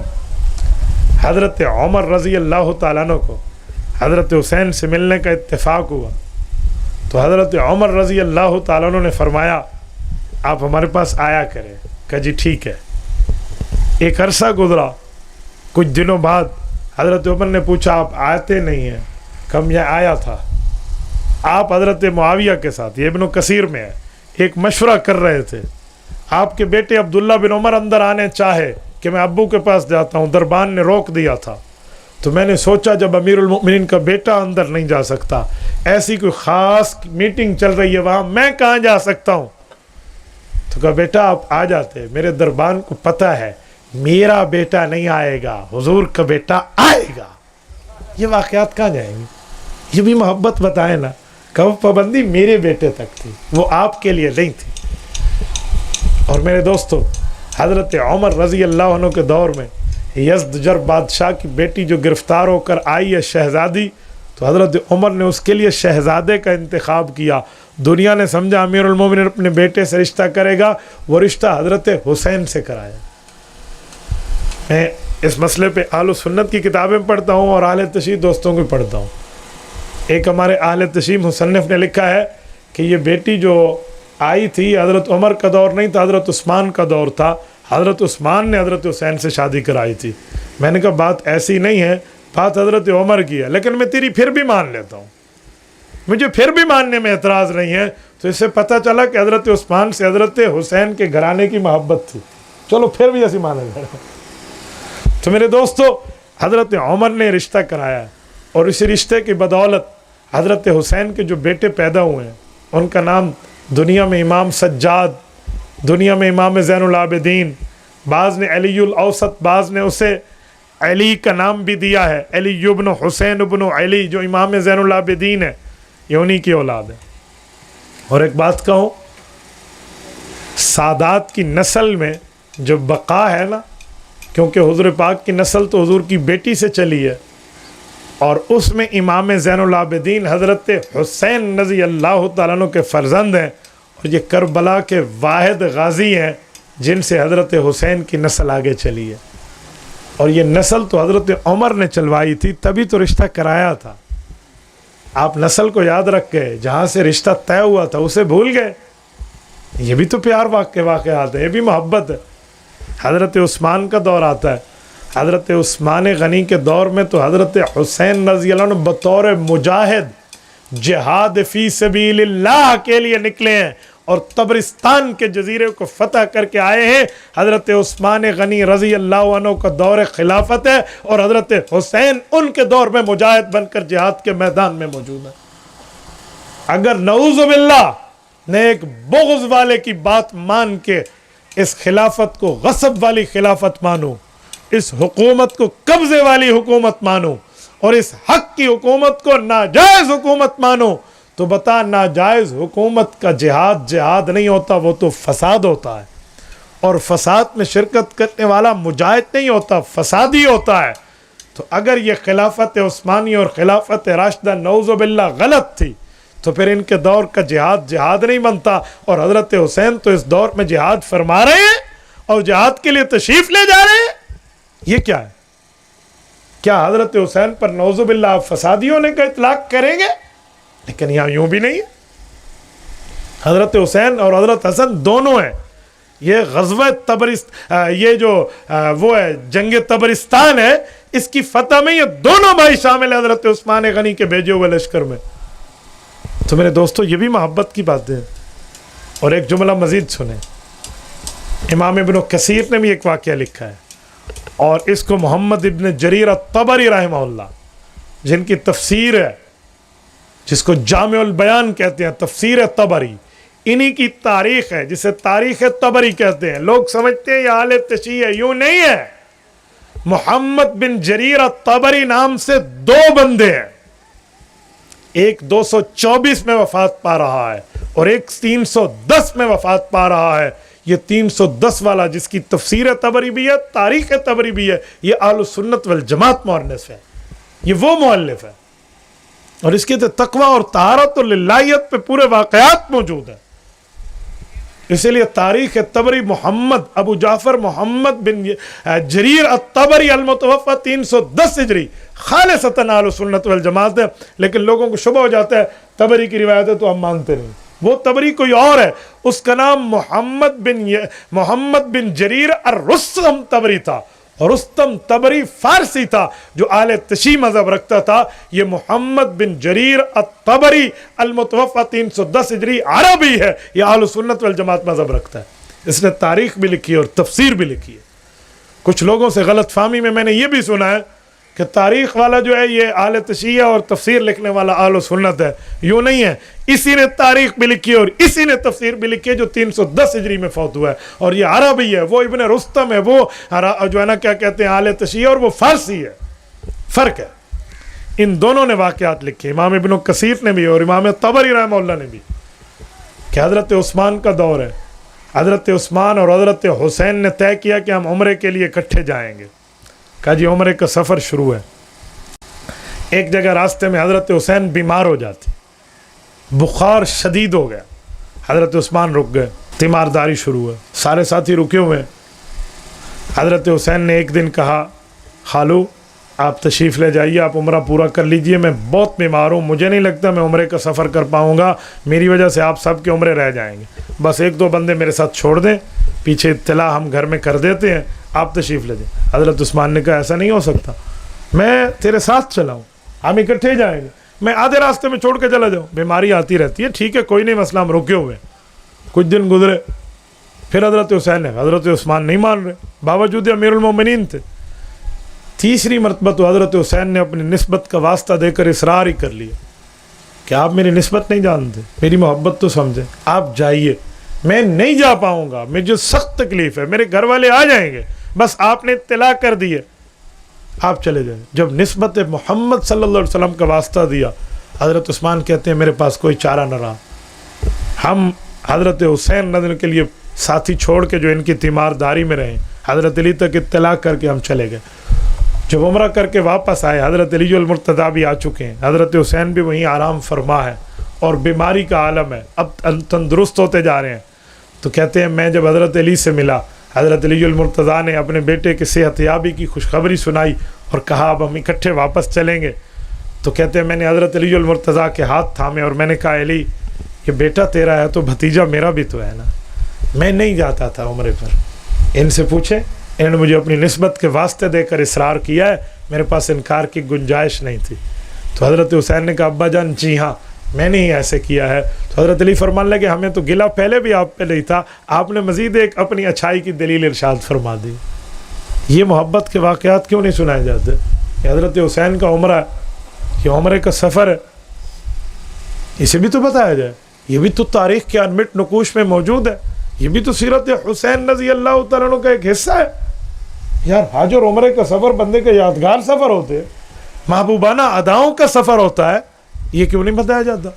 حضرت عمر رضی اللہ تعالیٰ عنہ کو حضرت حسین سے ملنے کا اتفاق ہوا تو حضرت عمر رضی اللہ تعالیٰ عنہ نے فرمایا آپ ہمارے پاس آیا کریں. کہا جی ٹھیک ہے. ایک عرصہ گزرا، کچھ دنوں بعد حضرت عمر نے پوچھا آپ آتے نہیں ہیں؟ کم یہ آیا تھا. آپ حضرت معاویہ کے ساتھ، یہ ابن کثیر میں ہے، ایک مشورہ کر رہے تھے. آپ کے بیٹے عبداللہ بن عمر اندر آنے چاہے کہ میں ابو کے پاس جاتا ہوں، دربان نے روک دیا تھا، تو میں نے سوچا جب امیر المؤمنین کا بیٹا اندر نہیں جا سکتا، ایسی کوئی خاص میٹنگ چل رہی ہے وہاں، میں کہاں جا سکتا ہوں؟ تو کہا بیٹا آپ آ جاتے، میرے دربان کو پتہ ہے میرا بیٹا نہیں آئے گا، حضور کا بیٹا آئے گا۔ یہ واقعات کہاں جائیں گے؟ یہ بھی محبت بتائیں نا، کہ وہ پابندی میرے بیٹے تک تھی، وہ آپ کے لیے نہیں تھی۔ اور میرے دوستو، حضرت عمر رضی اللہ عنہ کے دور میں یزدجر بادشاہ کی بیٹی جو گرفتار ہو کر آئی ہے شہزادی، تو حضرت عمر نے اس کے لیے شہزادے کا انتخاب کیا۔ دنیا نے سمجھا امیر المومنین اپنے بیٹے سے رشتہ کرے گا، وہ رشتہ حضرت حسین سے کرایا۔ میں اس مسئلے پہ اہل سنت کی کتابیں پڑھتا ہوں اور اہل تشیع دوستوں کو پڑھتا ہوں۔ ایک ہمارے اہل تشیع مصنف نے لکھا ہے کہ یہ بیٹی جو آئی تھی حضرت عمر کا دور نہیں تھا، حضرت عثمان کا دور تھا، حضرت عثمان نے حضرت حسین سے شادی کرائی تھی۔ میں نے کہا بات ایسی نہیں ہے، بات حضرت عمر کی ہے، لیکن میں تیری پھر بھی مان لیتا ہوں، مجھے پھر بھی ماننے میں اعتراض نہیں ہے۔ تو اس سے پتہ چلا کہ حضرت عثمان سے حضرت حسین کے گھرانے کی محبت تھی، چلو پھر بھی ایسی مانا جائے۔ تو میرے دوستو، حضرت عمر نے رشتہ کرایا، اور اس رشتے کی بدولت حضرت حسین کے جو بیٹے پیدا ہوئے ہیں، ان کا نام دنیا میں امام سجاد، دنیا میں امام زین العابدین، بعض نے علی الاوسط، بعض نے اسے علی کا نام بھی دیا ہے، علی ابن حسین ابن علی، جو امام زین العابدین ہے، یہ انہی کی اولاد ہے۔ اور ایک بات کہوں، سادات کی نسل میں جو بقا ہے نا، کیونکہ حضور پاک کی نسل تو حضور کی بیٹی سے چلی ہے، اور اس میں امام زین العابدین حضرت حسین رضی اللہ تعالیٰ عنہ کے فرزند ہیں، اور یہ کربلا کے واحد غازی ہیں جن سے حضرت حسین کی نسل آگے چلی ہے۔ اور یہ نسل تو حضرت عمر نے چلوائی تھی، تبھی تو رشتہ کرایا تھا۔ آپ نسل کو یاد رکھ گئے، جہاں سے رشتہ طے ہوا تھا اسے بھول گئے۔ یہ بھی تو پیار واقعات ہیں، یہ بھی محبت ہے۔ حضرت عثمان کا دور آتا ہے، حضرت عثمان غنی کے دور میں تو حضرت حسین رضی اللہ عنہ بطور مجاہد جہاد فی سبیل اللہ کے لیے نکلے ہیں، اور تبرستان کے جزیرے کو فتح کر کے آئے ہیں۔ حضرت عثمان غنی رضی اللہ عنہ کا دور خلافت ہے، اور حضرت حسین ان کے دور میں مجاہد بن کر جہاد کے میدان میں موجود ہے۔ اگر نعوذ باللہ نیک بغض والے کی بات مان کے اس خلافت کو غصب والی خلافت مانو، اس حکومت کو قبضے والی حکومت مانو، اور اس حق کی حکومت کو ناجائز حکومت مانو، تو بتا ناجائز حکومت کا جہاد نہیں ہوتا، وہ تو فساد ہوتا ہے، اور فساد میں شرکت کرنے والا مجاہد نہیں ہوتا، فسادی ہوتا ہے۔ تو اگر یہ خلافت عثمانی اور خلافت راشدہ نعوذ باللہ غلط تھی، تو پھر ان کے دور کا جہاد نہیں بنتا، اور حضرت حسین تو اس دور میں جہاد فرما رہے ہیں اور جہاد کے لیے تشریف لے جا رہے ہیں۔ یہ کیا ہے؟ کیا حضرت حسین پر نعوذ باللہ آپ فسادی ہونے کا اطلاق کریں گے؟ لیکن یہاں یوں بھی نہیں ہے۔ حضرت حسین اور حضرت حسن دونوں ہیں۔ یہ غزوہ یہ جو وہ ہے جنگ تبرستان ہے، اس کی فتح میں یہ دونوں بھائی شامل ہیں حضرت عثمان غنی کے بھیجے ہوئے لشکر میں۔ تو میرے دوستو، یہ بھی محبت کی باتیں ہیں۔ اور ایک جملہ مزید سنیں، امام ابن کثیر نے بھی ایک واقعہ لکھا ہے، اور اس کو محمد ابن جریر الطبری رحمہ اللہ، جن کی تفسیر ہے، جس کو جامع البیان کہتے ہیں، تفسیر طبری، انہی کی تاریخ ہے جسے تاریخ طبری کہتے ہیں۔ لوگ سمجھتے ہیں یہ اہل تشیع ہے، یوں نہیں ہے۔ محمد بن جریر الطبری نام سے دو بندے ہیں، ایک 224 میں وفات پا رہا ہے اور ایک 310 میں وفات پا رہا ہے۔ یہ 310 والا جس کی تفسیر طبری بھی ہے، تاریخ طبری بھی ہے، یہ اہل سنت والجماعت مؤلف ہے، یہ وہ مؤلف ہے، اور اس کے تقوی اور طہارت اور للہیت پہ پورے واقعات موجود ہیں۔ اسی لیے تاریخ طبری محمد ابو جعفر محمد بن جریر الطبری المتوفى 310 ہجری خالصتاً اہل سنت والجماعت ہے، لیکن لوگوں کو شبہ ہو جاتا ہے طبری کی روایت ہے تو ہم مانتے نہیں، وہ طبری کوئی اور ہے، اس کا نام محمد بن جریر الرستم طبری تھا، اور رستم طبری فارسی تھا جو اہل تشیع مذہب رکھتا تھا۔ یہ محمد بن جریر الطبری المتوفى 310 ہجری عربی ہے، یہ اہل سنت والجماعت مذہب رکھتا ہے۔ اس نے تاریخ بھی لکھی ہے اور تفسیر بھی لکھی ہے۔ کچھ لوگوں سے غلط فہمی میں نے یہ بھی سنا ہے کہ تاریخ والا جو ہے یہ اہل تشیع اور تفسیر لکھنے والا اہل سنت ہے. یوں نہیں ہے, اسی نے تاریخ بھی لکھی اور اسی نے تفسیر بھی لکھی ہے جو 310 ہجری میں فوت ہوا ہے, اور یہ عربی ہے, وہ ابن رستم ہے, وہ جو ہے نا کیا کہتے ہیں اہل تشیع, اور وہ فارسی ہے. فرق ہے. ان دونوں نے واقعات لکھے, امام ابن کثیر نے بھی اور امام طبری رحمہ اللہ نے بھی, کہ حضرت عثمان کا دور ہے. حضرت عثمان اور حضرت حسین نے طے کیا کہ ہم عمرے کے لیے اکٹھے جائیں گے. کہا جی عمرے کا سفر شروع ہے. ایک جگہ راستے میں حضرت حسین بیمار ہو جاتے, بخار شدید ہو گیا. حضرت عثمان رک گئے, تیمارداری شروع ہے, سارے ساتھی رکے ہوئے ہیں. حضرت حسین نے ایک دن کہا خالو آپ تشریف لے جائیے, آپ عمرہ پورا کر لیجئے, میں بہت بیمار ہوں, مجھے نہیں لگتا میں عمرے کا سفر کر پاؤں گا, میری وجہ سے آپ سب کے عمرے رہ جائیں گے, بس 1-2 بندے میرے ساتھ چھوڑ دیں, پیچھے اطلاع ہم گھر میں کر دیتے ہیں, آپ تشریف لے جائیں. حضرت عثمان نے کہا ایسا نہیں ہو سکتا, میں تیرے ساتھ چلا ہوں, ہم اکٹھے جائیں گے, میں آدھے راستے میں چھوڑ کے چلا جاؤں, بیماری آتی رہتی ہے, ٹھیک ہے کوئی نہیں مسئلہ, ہم رکے ہوئے. کچھ دن گزرے, پھر حضرت حسین نے, حضرت عثمان نہیں مان رہے, باوجود امیر المومنین تھے. تیسری مرتبہ تو حضرت حسین نے اپنی نسبت کا واسطہ دے کر اصرار ہی کر لیا کہ آپ میری نسبت نہیں جانتے, میری محبت تو سمجھیں, آپ جائیے, میں نہیں جا پاؤں گا, مجھے سخت تکلیف ہے, میرے گھر والے آ جائیں گے, بس آپ نے اطلاع کر دی ہے, آپ چلے جائیں. جب نسبت محمد صلی اللہ علیہ وسلم کا واسطہ دیا, حضرت عثمان کہتے ہیں میرے پاس کوئی چارہ نہ رہا, ہم حضرت حسین نظر کے لیے ساتھی چھوڑ کے جو ان کی تیمارداری میں رہیں, حضرت علی تک اطلاع کر کے ہم چلے گئے. جب عمرہ کر کے واپس آئے, حضرت علی المرتضیٰ بھی آ چکے ہیں, حضرت حسین بھی وہیں آرام فرما ہے, اور بیماری کا عالم ہے, اب تندرست ہوتے جا رہے ہیں. تو کہتے ہیں میں جب حضرت علی سے ملا, حضرت علی المرتضیٰ نے اپنے بیٹے کی صحت یابی کی خوشخبری سنائی اور کہا اب ہم اکٹھے واپس چلیں گے. تو کہتے ہیں میں نے حضرت علی المرتضیٰ کے ہاتھ تھامے اور میں نے کہا علی یہ بیٹا تیرا ہے تو بھتیجا میرا بھی تو ہے نا, میں نہیں جاتا تھا عمرے پر, ان سے پوچھیں, انہوں نے مجھے اپنی نسبت کے واسطے دے کر اصرار کیا ہے, میرے پاس انکار کی گنجائش نہیں تھی. تو حضرت حسین نے کہا ابا جان جی ہاں میں نے ہی ایسے کیا ہے. تو حضرت علی فرمان لگے ہمیں تو گلہ پہلے بھی آپ پہ نہیں تھا, آپ نے مزید ایک اپنی اچھائی کی دلیل ارشاد فرما دی. یہ محبت کے واقعات کیوں نہیں سنائے جاتے؟ یہ حضرت حسین کا عمرہ ہے, یہ عمرے کا سفر ہے, اسے بھی تو بتایا جائے, یہ بھی تو تاریخ کے انمٹ نقوش میں موجود ہے, یہ بھی تو سیرت حسین رضی اللہ تعالیٰ عنہ کا ایک حصہ ہے. یار حج اور عمرے کا سفر بندے کے یادگار سفر ہوتے ہیں, محبوبانہ اداؤں کا سفر ہوتا ہے, یہ کیوں نہیں بتایا جاتا؟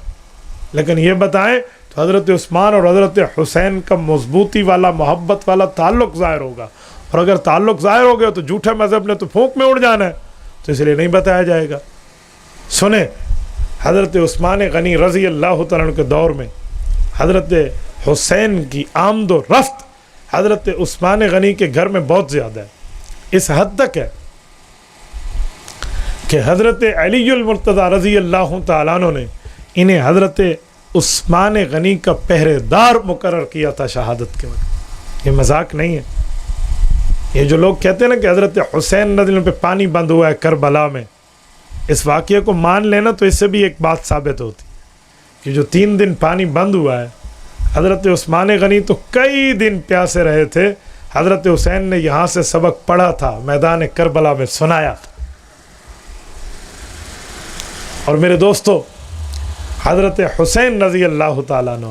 لیکن یہ بتائیں تو حضرت عثمان اور حضرت حسین کا مضبوطی والا محبت والا تعلق ظاہر ہوگا, اور اگر تعلق ظاہر ہو گیا تو جھوٹے مذہب نے تو پھونک میں اڑ جانا ہے, تو اس لیے نہیں بتایا جائے گا. سنیں, حضرت عثمان غنی رضی اللہ تعالیٰ عنہ کے دور میں حضرت حسین کی آمد و رفت حضرت عثمان غنی کے گھر میں بہت زیادہ ہے. اس حد تک ہے کہ حضرت علی المرتضیٰ رضی اللہ تعالیٰ عنہ نے انہیں حضرت عثمان غنی کا پہرے دار مقرر کیا تھا شہادت کے وقت. یہ مذاق نہیں ہے. یہ جو لوگ کہتے ہیں نا کہ حضرت حسین رضی اللہ پہ پانی بند ہوا ہے کربلا میں, اس واقعے کو مان لینا تو اس سے بھی ایک بات ثابت ہوتی کہ جو 3 دن پانی بند ہوا ہے, حضرت عثمان غنی تو کئی دن پیاسے رہے تھے. حضرت حسین نے یہاں سے سبق پڑھا تھا, میدان کربلا میں سنایا تھا. اور میرے دوستو, حضرت حسین رضی اللہ تعالیٰ عنہ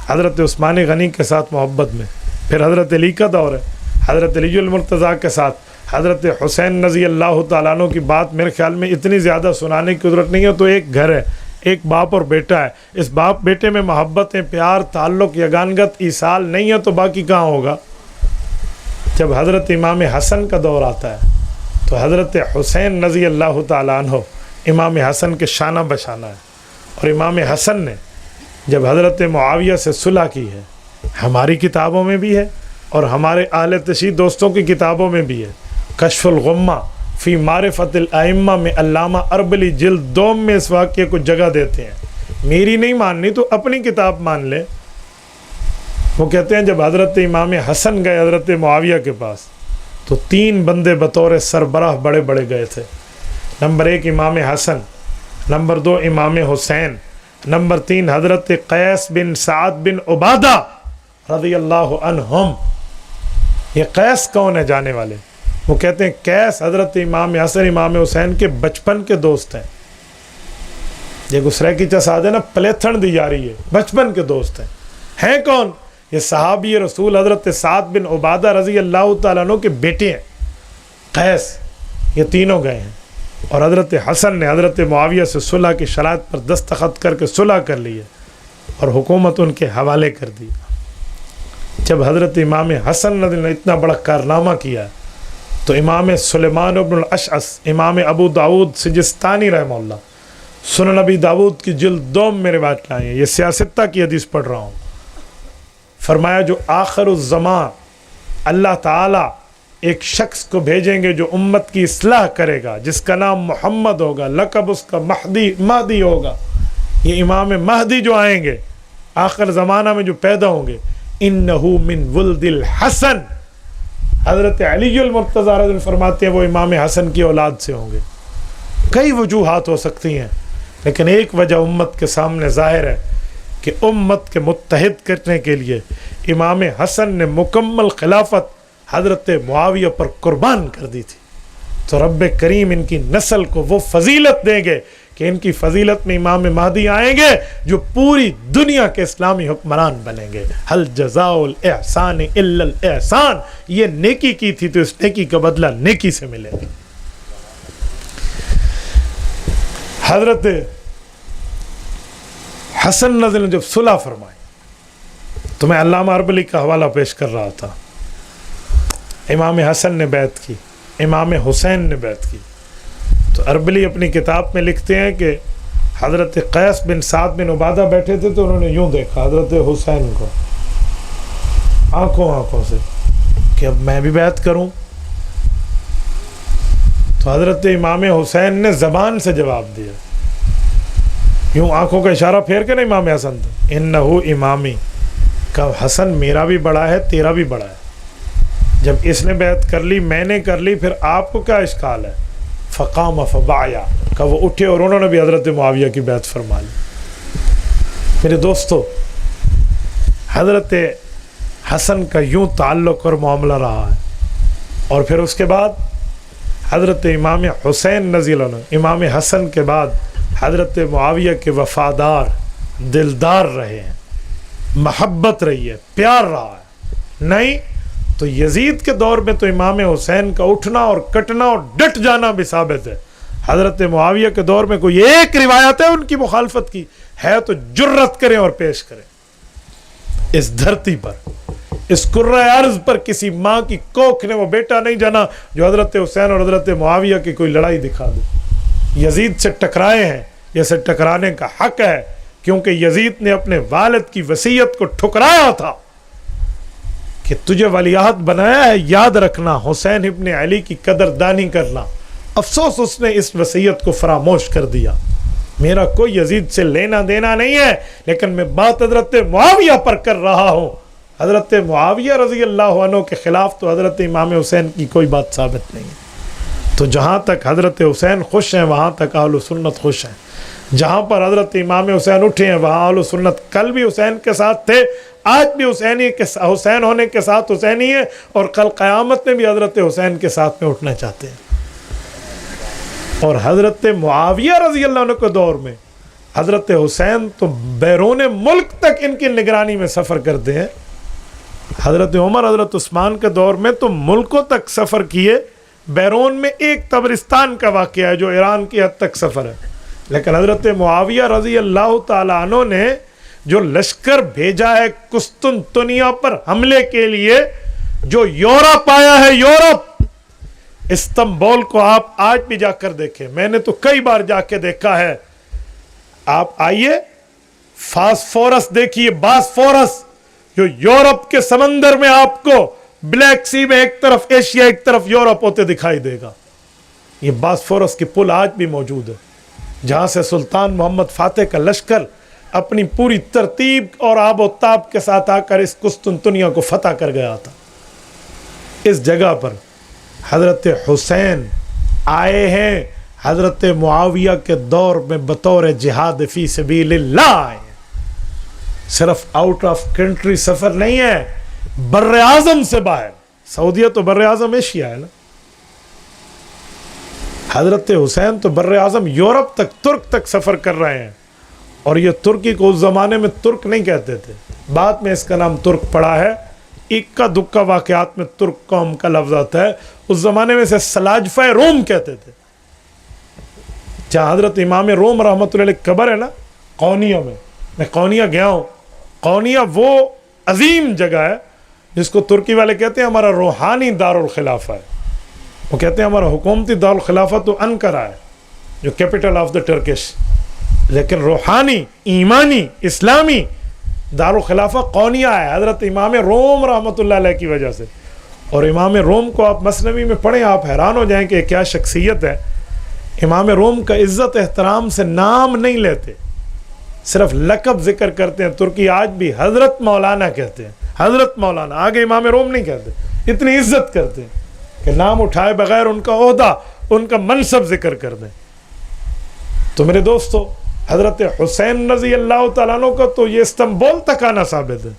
حضرت عثمان غنی کے ساتھ محبت میں, پھر حضرت علی کا دور ہے, حضرت علی المرتضیٰ کے ساتھ حضرت حسین رضی اللہ تعالیٰ عنہ کی بات میرے خیال میں اتنی زیادہ سنانے کی ضرورت نہیں ہے. تو ایک گھر ہے, ایک باپ اور بیٹا ہے, اس باپ بیٹے میں محبتیں, پیار, تعلق, یگانگت, ایصال نہیں ہے تو باقی کہاں ہوگا؟ جب حضرت امام حسن کا دور آتا ہے تو حضرت حسین رضی اللہ تعالیٰ عنہ امام حسن کے شانہ بشانہ ہے. اور امام حسن نے جب حضرت معاویہ سے صلح کی ہے, ہماری کتابوں میں بھی ہے اور ہمارے اہل تشیع دوستوں کی کتابوں میں بھی ہے. کشف الغمہ فی معرفت الائمہ میں علامہ اربلی جلد 2 میں اس واقعے کو جگہ دیتے ہیں. میری نہیں ماننی تو اپنی کتاب مان لے. وہ کہتے ہیں جب حضرت امام حسن گئے حضرت معاویہ کے پاس تو 3 بندے بطور سربراہ بڑے بڑے گئے تھے. نمبر 1 امام حسن, نمبر 2 امام حسین, نمبر 3 حضرت قیس بن سعد بن عبادہ رضی اللہ عنہم. یہ قیس کون ہے جانے والے؟ وہ کہتے ہیں قیس حضرت امام حسن امام حسین کے بچپن کے دوست ہیں. یہ گسرے کی چساد ہے نا پلیتھن دی جا رہی ہے, بچپن کے دوست ہیں کون؟ یہ صحابی رسول حضرت سعد بن عبادہ رضی اللہ تعالیٰ عنہ کے بیٹے ہیں قیس. یہ تینوں گئے ہیں اور حضرت حسن نے حضرت معاویہ سے صلح کی شرائط پر دستخط کر کے صلح کر لی ہے اور حکومت ان کے حوالے کر دی. جب حضرت امام حسن نے اتنا بڑا کارنامہ کیا تو امام سلیمان بن الاشعث امام ابو داود سجستانی رحمہ اللہ سنن نبی داود کی جلد 2 میں روایت لائے ہیں. یہ سیاستہ کی حدیث پڑھ رہا ہوں. فرمایا جو آخر الزمان اللہ تعالیٰ ایک شخص کو بھیجیں گے جو امت کی اصلاح کرے گا, جس کا نام محمد ہوگا, لقب اس کا مہدی ہوگا. یہ امام مہدی جو آئیں گے آخر زمانہ میں جو پیدا ہوں گے, انہو من ولد الحسن, حضرت علی المرتضی رضی اللہ فرماتے ہیں وہ امام حسن کی اولاد سے ہوں گے. کئی وجوہات ہو سکتی ہیں لیکن ایک وجہ امت کے سامنے ظاہر ہے کہ امت کے متحد کرنے کے لیے امام حسن نے مکمل خلافت حضرت معاویہ پر قربان کر دی تھی. تو رب کریم ان کی نسل کو وہ فضیلت دیں گے کہ ان کی فضیلت میں امام مہدی آئیں گے جو پوری دنیا کے اسلامی حکمران بنیں گے. حل جزاء الاحسان الا الاحسان, یہ نیکی کی تھی تو اس نیکی کا بدلہ نیکی سے ملے گا. حضرت حسن رضی اللہ جب صلح فرمائی تو میں علامہ اربلی کا حوالہ پیش کر رہا تھا. امام حسن نے بیعت کی, امام حسین نے بیعت کی. تو اربلی اپنی کتاب میں لکھتے ہیں کہ حضرت قیس بن سعد بن عبادہ بیٹھے تھے تو انہوں نے یوں دیکھا حضرت حسین کو آنکھوں سے کہ اب میں بھی بیعت کروں. تو حضرت امام حسین نے زبان سے جواب دیا, یوں آنکھوں کا اشارہ پھیر کے نا امام حسن تھا, انہو امامی, کہ حسن میرا بھی بڑا ہے تیرا بھی بڑا ہے. جب اس نے بیعت کر لی میں نے کر لی پھر آپ کو کیا اشکال ہے؟ فقام فبایا, کہ وہ اٹھے اور انہوں نے بھی حضرت معاویہ کی بیعت فرما لی. میرے دوستو, حضرت حسن کا یوں تعلق اور معاملہ رہا ہے. اور پھر اس کے بعد حضرت امام حسین رضی اللہ عنہ امام حسن کے بعد حضرت معاویہ کے وفادار دلدار رہے ہیں, محبت رہی ہے, پیار رہا ہے. نہیں تو یزید کے دور میں تو امام حسین کا اٹھنا اور کٹنا اور ڈٹ جانا بھی ثابت ہے. حضرت معاویہ کے دور میں کوئی ایک روایت ہے ان کی مخالفت کی ہے تو جرت کریں اور پیش کریں. اس دھرتی پر, اس کرۂ ارض پر کسی ماں کی کوکھ نے وہ بیٹا نہیں جانا جو حضرت حسین اور حضرت معاویہ کی کوئی لڑائی دکھا دے. یزید سے ٹکرائے ہیں, جیسے ٹکرانے کا حق ہے, کیونکہ یزید نے اپنے والد کی وصیت کو ٹھکرایا تھا کہ تجھے ولیعہد بنایا ہے, یاد رکھنا, حسین ابن علی کی قدردانی کرنا. افسوس اس نے اس وصیت کو فراموش کر دیا. میرا کوئی یزید سے لینا دینا نہیں ہے, لیکن میں بات حضرت معاویہ پر کر رہا ہوں. حضرت معاویہ رضی اللہ عنہ کے خلاف تو حضرت امام حسین کی کوئی بات ثابت نہیں ہے. تو جہاں تک حضرت حسین خوش ہیں وہاں تک اہل سنت خوش ہیں. جہاں پر حضرت امام حسین اٹھے ہیں وہاں اہل سنت کل بھی حسین کے ساتھ تھے, آج بھی حسین ہونے کے ساتھ حسینی ہے, اور کل قیامت میں بھی حضرت حسین کے ساتھ میں اٹھنا چاہتے ہیں. اور حضرت معاویہ رضی اللہ عنہ کے دور میں حضرت حسین تو بیرون ملک تک ان کی نگرانی میں سفر کرتے ہیں. حضرت عمر حضرت عثمان کے دور میں تو ملکوں تک سفر کیے, بیرون میں ایک تبرستان کا واقعہ ہے جو ایران کی حد تک سفر ہے. لیکن حضرت معاویہ رضی اللہ تعالیٰ عنہ نے جو لشکر بھیجا ہے قسطنطنیہ پر حملے کے لیے, جو یورپ آیا ہے, یورپ, استنبول کو آپ آج بھی جا کر دیکھیں, میں نے تو کئی بار جا کے دیکھا ہے. آپ آئیے, فاسفورس دیکھیے, باسفورس, جو یورپ کے سمندر میں آپ کو بلیک سی میں ایک طرف ایشیا ایک طرف یورپ ہوتے دکھائی دے گا. یہ باسفورس کی پل آج بھی موجود ہے جہاں سے سلطان محمد فاتح کا لشکر اپنی پوری ترتیب اور آب و تاب کے ساتھ آ کر اس قسطنطنیہ کو فتح کر گیا تھا. اس جگہ پر حضرت حسین آئے ہیں, حضرت معاویہ کے دور میں بطور جہاد فی سبیل اللہ آئے ہیں. صرف آؤٹ آف کنٹری سفر نہیں ہے, بر اعظم سے باہر. سعودیہ تو بر اعظم ایشیا ہے نا, حضرت حسین تو بر اعظم یورپ تک، ترک تک سفر کر رہے ہیں، اور یہ ترکی کو اس زمانے میں ترک نہیں کہتے تھے، بعد میں اس کا نام ترک پڑا ہے۔ اکا دکا واقعات میں ترک قوم کا لفظ آتا ہے، اس زمانے میں اسے سلاجفہ روم کہتے تھے۔ جہاں حضرت امام روم رحمۃ اللہ علیہ قبر ہے نا، قونیہ میں قونیہ گیا ہوں۔ قونیہ وہ عظیم جگہ ہے جس کو ترکی والے کہتے ہیں ہمارا روحانی دارالخلافہ ہے، وہ کہتے ہیں ہمارا حکومتی دارالخلافہ تو انقرہ ہے جو کیپٹل آف دا ٹرکش، لیکن روحانی ایمانی اسلامی دارالخلافہ قونیہ ہے حضرت امام روم رحمۃ اللہ علیہ کی وجہ سے۔ اور امام روم کو آپ مثنوی میں پڑھیں، آپ حیران ہو جائیں کہ کیا شخصیت ہے۔ امام روم کا عزت احترام سے نام نہیں لیتے، صرف لقب ذکر کرتے ہیں۔ ترکی آج بھی حضرت مولانا کہتے ہیں، حضرت مولانا، آگے امام روم نہیں کہتے، اتنی عزت کرتے ہیں کہ نام اٹھائے بغیر ان کا عہدہ، ان کا منصب ذکر کر دیں۔ تو میرے دوستو، حضرت حسین رضی اللہ تعالیٰ عنہ کا تو یہ استنبول تک آنا ثابت ہے،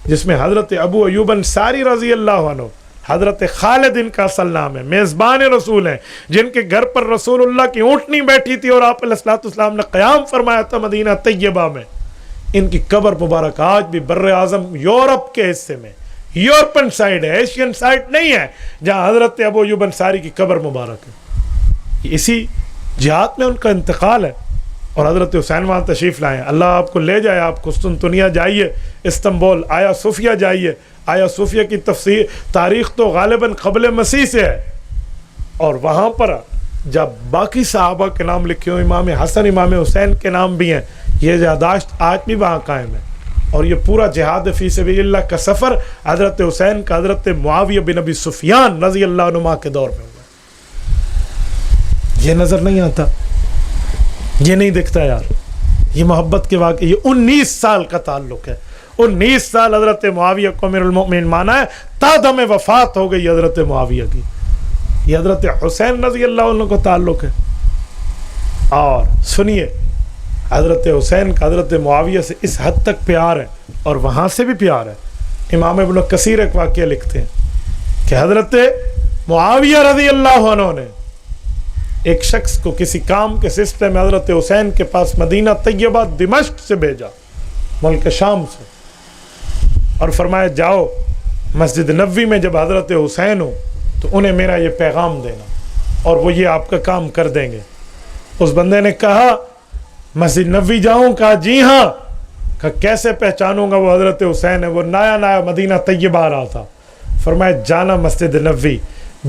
جس میں حضرت ابو ایوب انصاری رضی اللہ عنہ، حضرت خالد ان کا اصل نام ہے، میزبان رسول ہیں، جن کے گھر پر رسول اللہ کی اونٹنی بیٹھی تھی اور آپ علیہ الصلوۃ والسلام نے قیام فرمایا تھا مدینہ طیبہ میں۔ ان کی قبر مبارک آج بھی بر اعظم یورپ کے حصے میں، یورپن سائڈ ہے، ایشین سائڈ نہیں ہے، جہاں حضرت ابو ایوب انصاری کی قبر مبارک ہے۔ اسی جہاد میں ان کا انتقال ہے، اور حضرت حسین وہاں تشریف لائیں، اللہ آپ کو لے جائے، آپ قسطنطنیہ جائیے، استنبول، آیا صوفیہ جائیے۔ آیا صوفیہ کی تفسیر تاریخ تو غالباً قبل مسیح سے ہے، اور وہاں پر جب باقی صحابہ کے نام لکھے ہوں، امام حسن امام حسین کے نام بھی ہیں، یہ یاداشت آج بھی وہاں قائم ہے۔ اور یہ پورا جہاد فی سبیل اللہ کا سفر حضرت حسین کا حضرت معاویہ بن ابی سفیان رضی اللہ عنہ کے دور میں ہوا۔ یہ نظر نہیں آتا، یہ نہیں دکھتا یار، یہ محبت کے واقعے، یہ 19 سال کا تعلق ہے، 19 سال حضرت معاویہ کو امیر المؤمنین مانا ہے، تا دم وفات ہو گئی حضرت معاویہ کی۔ یہ حضرت حسین رضی اللہ عنہ کو تعلق ہے۔ اور سنیے، حضرت حسین کا حضرت معاویہ سے اس حد تک پیار ہے، اور وہاں سے بھی پیار ہے۔ امام ابن کثیر ایک واقعہ لکھتے ہیں کہ حضرت معاویہ رضی اللہ عنہ نے ایک شخص کو کسی کام کے سلسلے میں حضرت حسین کے پاس مدینہ طیبہ دمشق سے بھیجا، ملک شام سے، اور فرمایا جاؤ مسجد نبوی میں جب حضرت حسین ہو تو انہیں میرا یہ پیغام دینا، اور وہ یہ آپ کا کام کر دیں گے۔ اس بندے نے کہا مسجد نبوی جاؤں؟ کہا جی ہاں۔ کہا کیسے پہچانوں گا وہ حضرت حسین ہے؟ وہ نیا نیا مدینہ طیبہ آ رہا تھا۔ فرمایا جانا مسجد نبوی،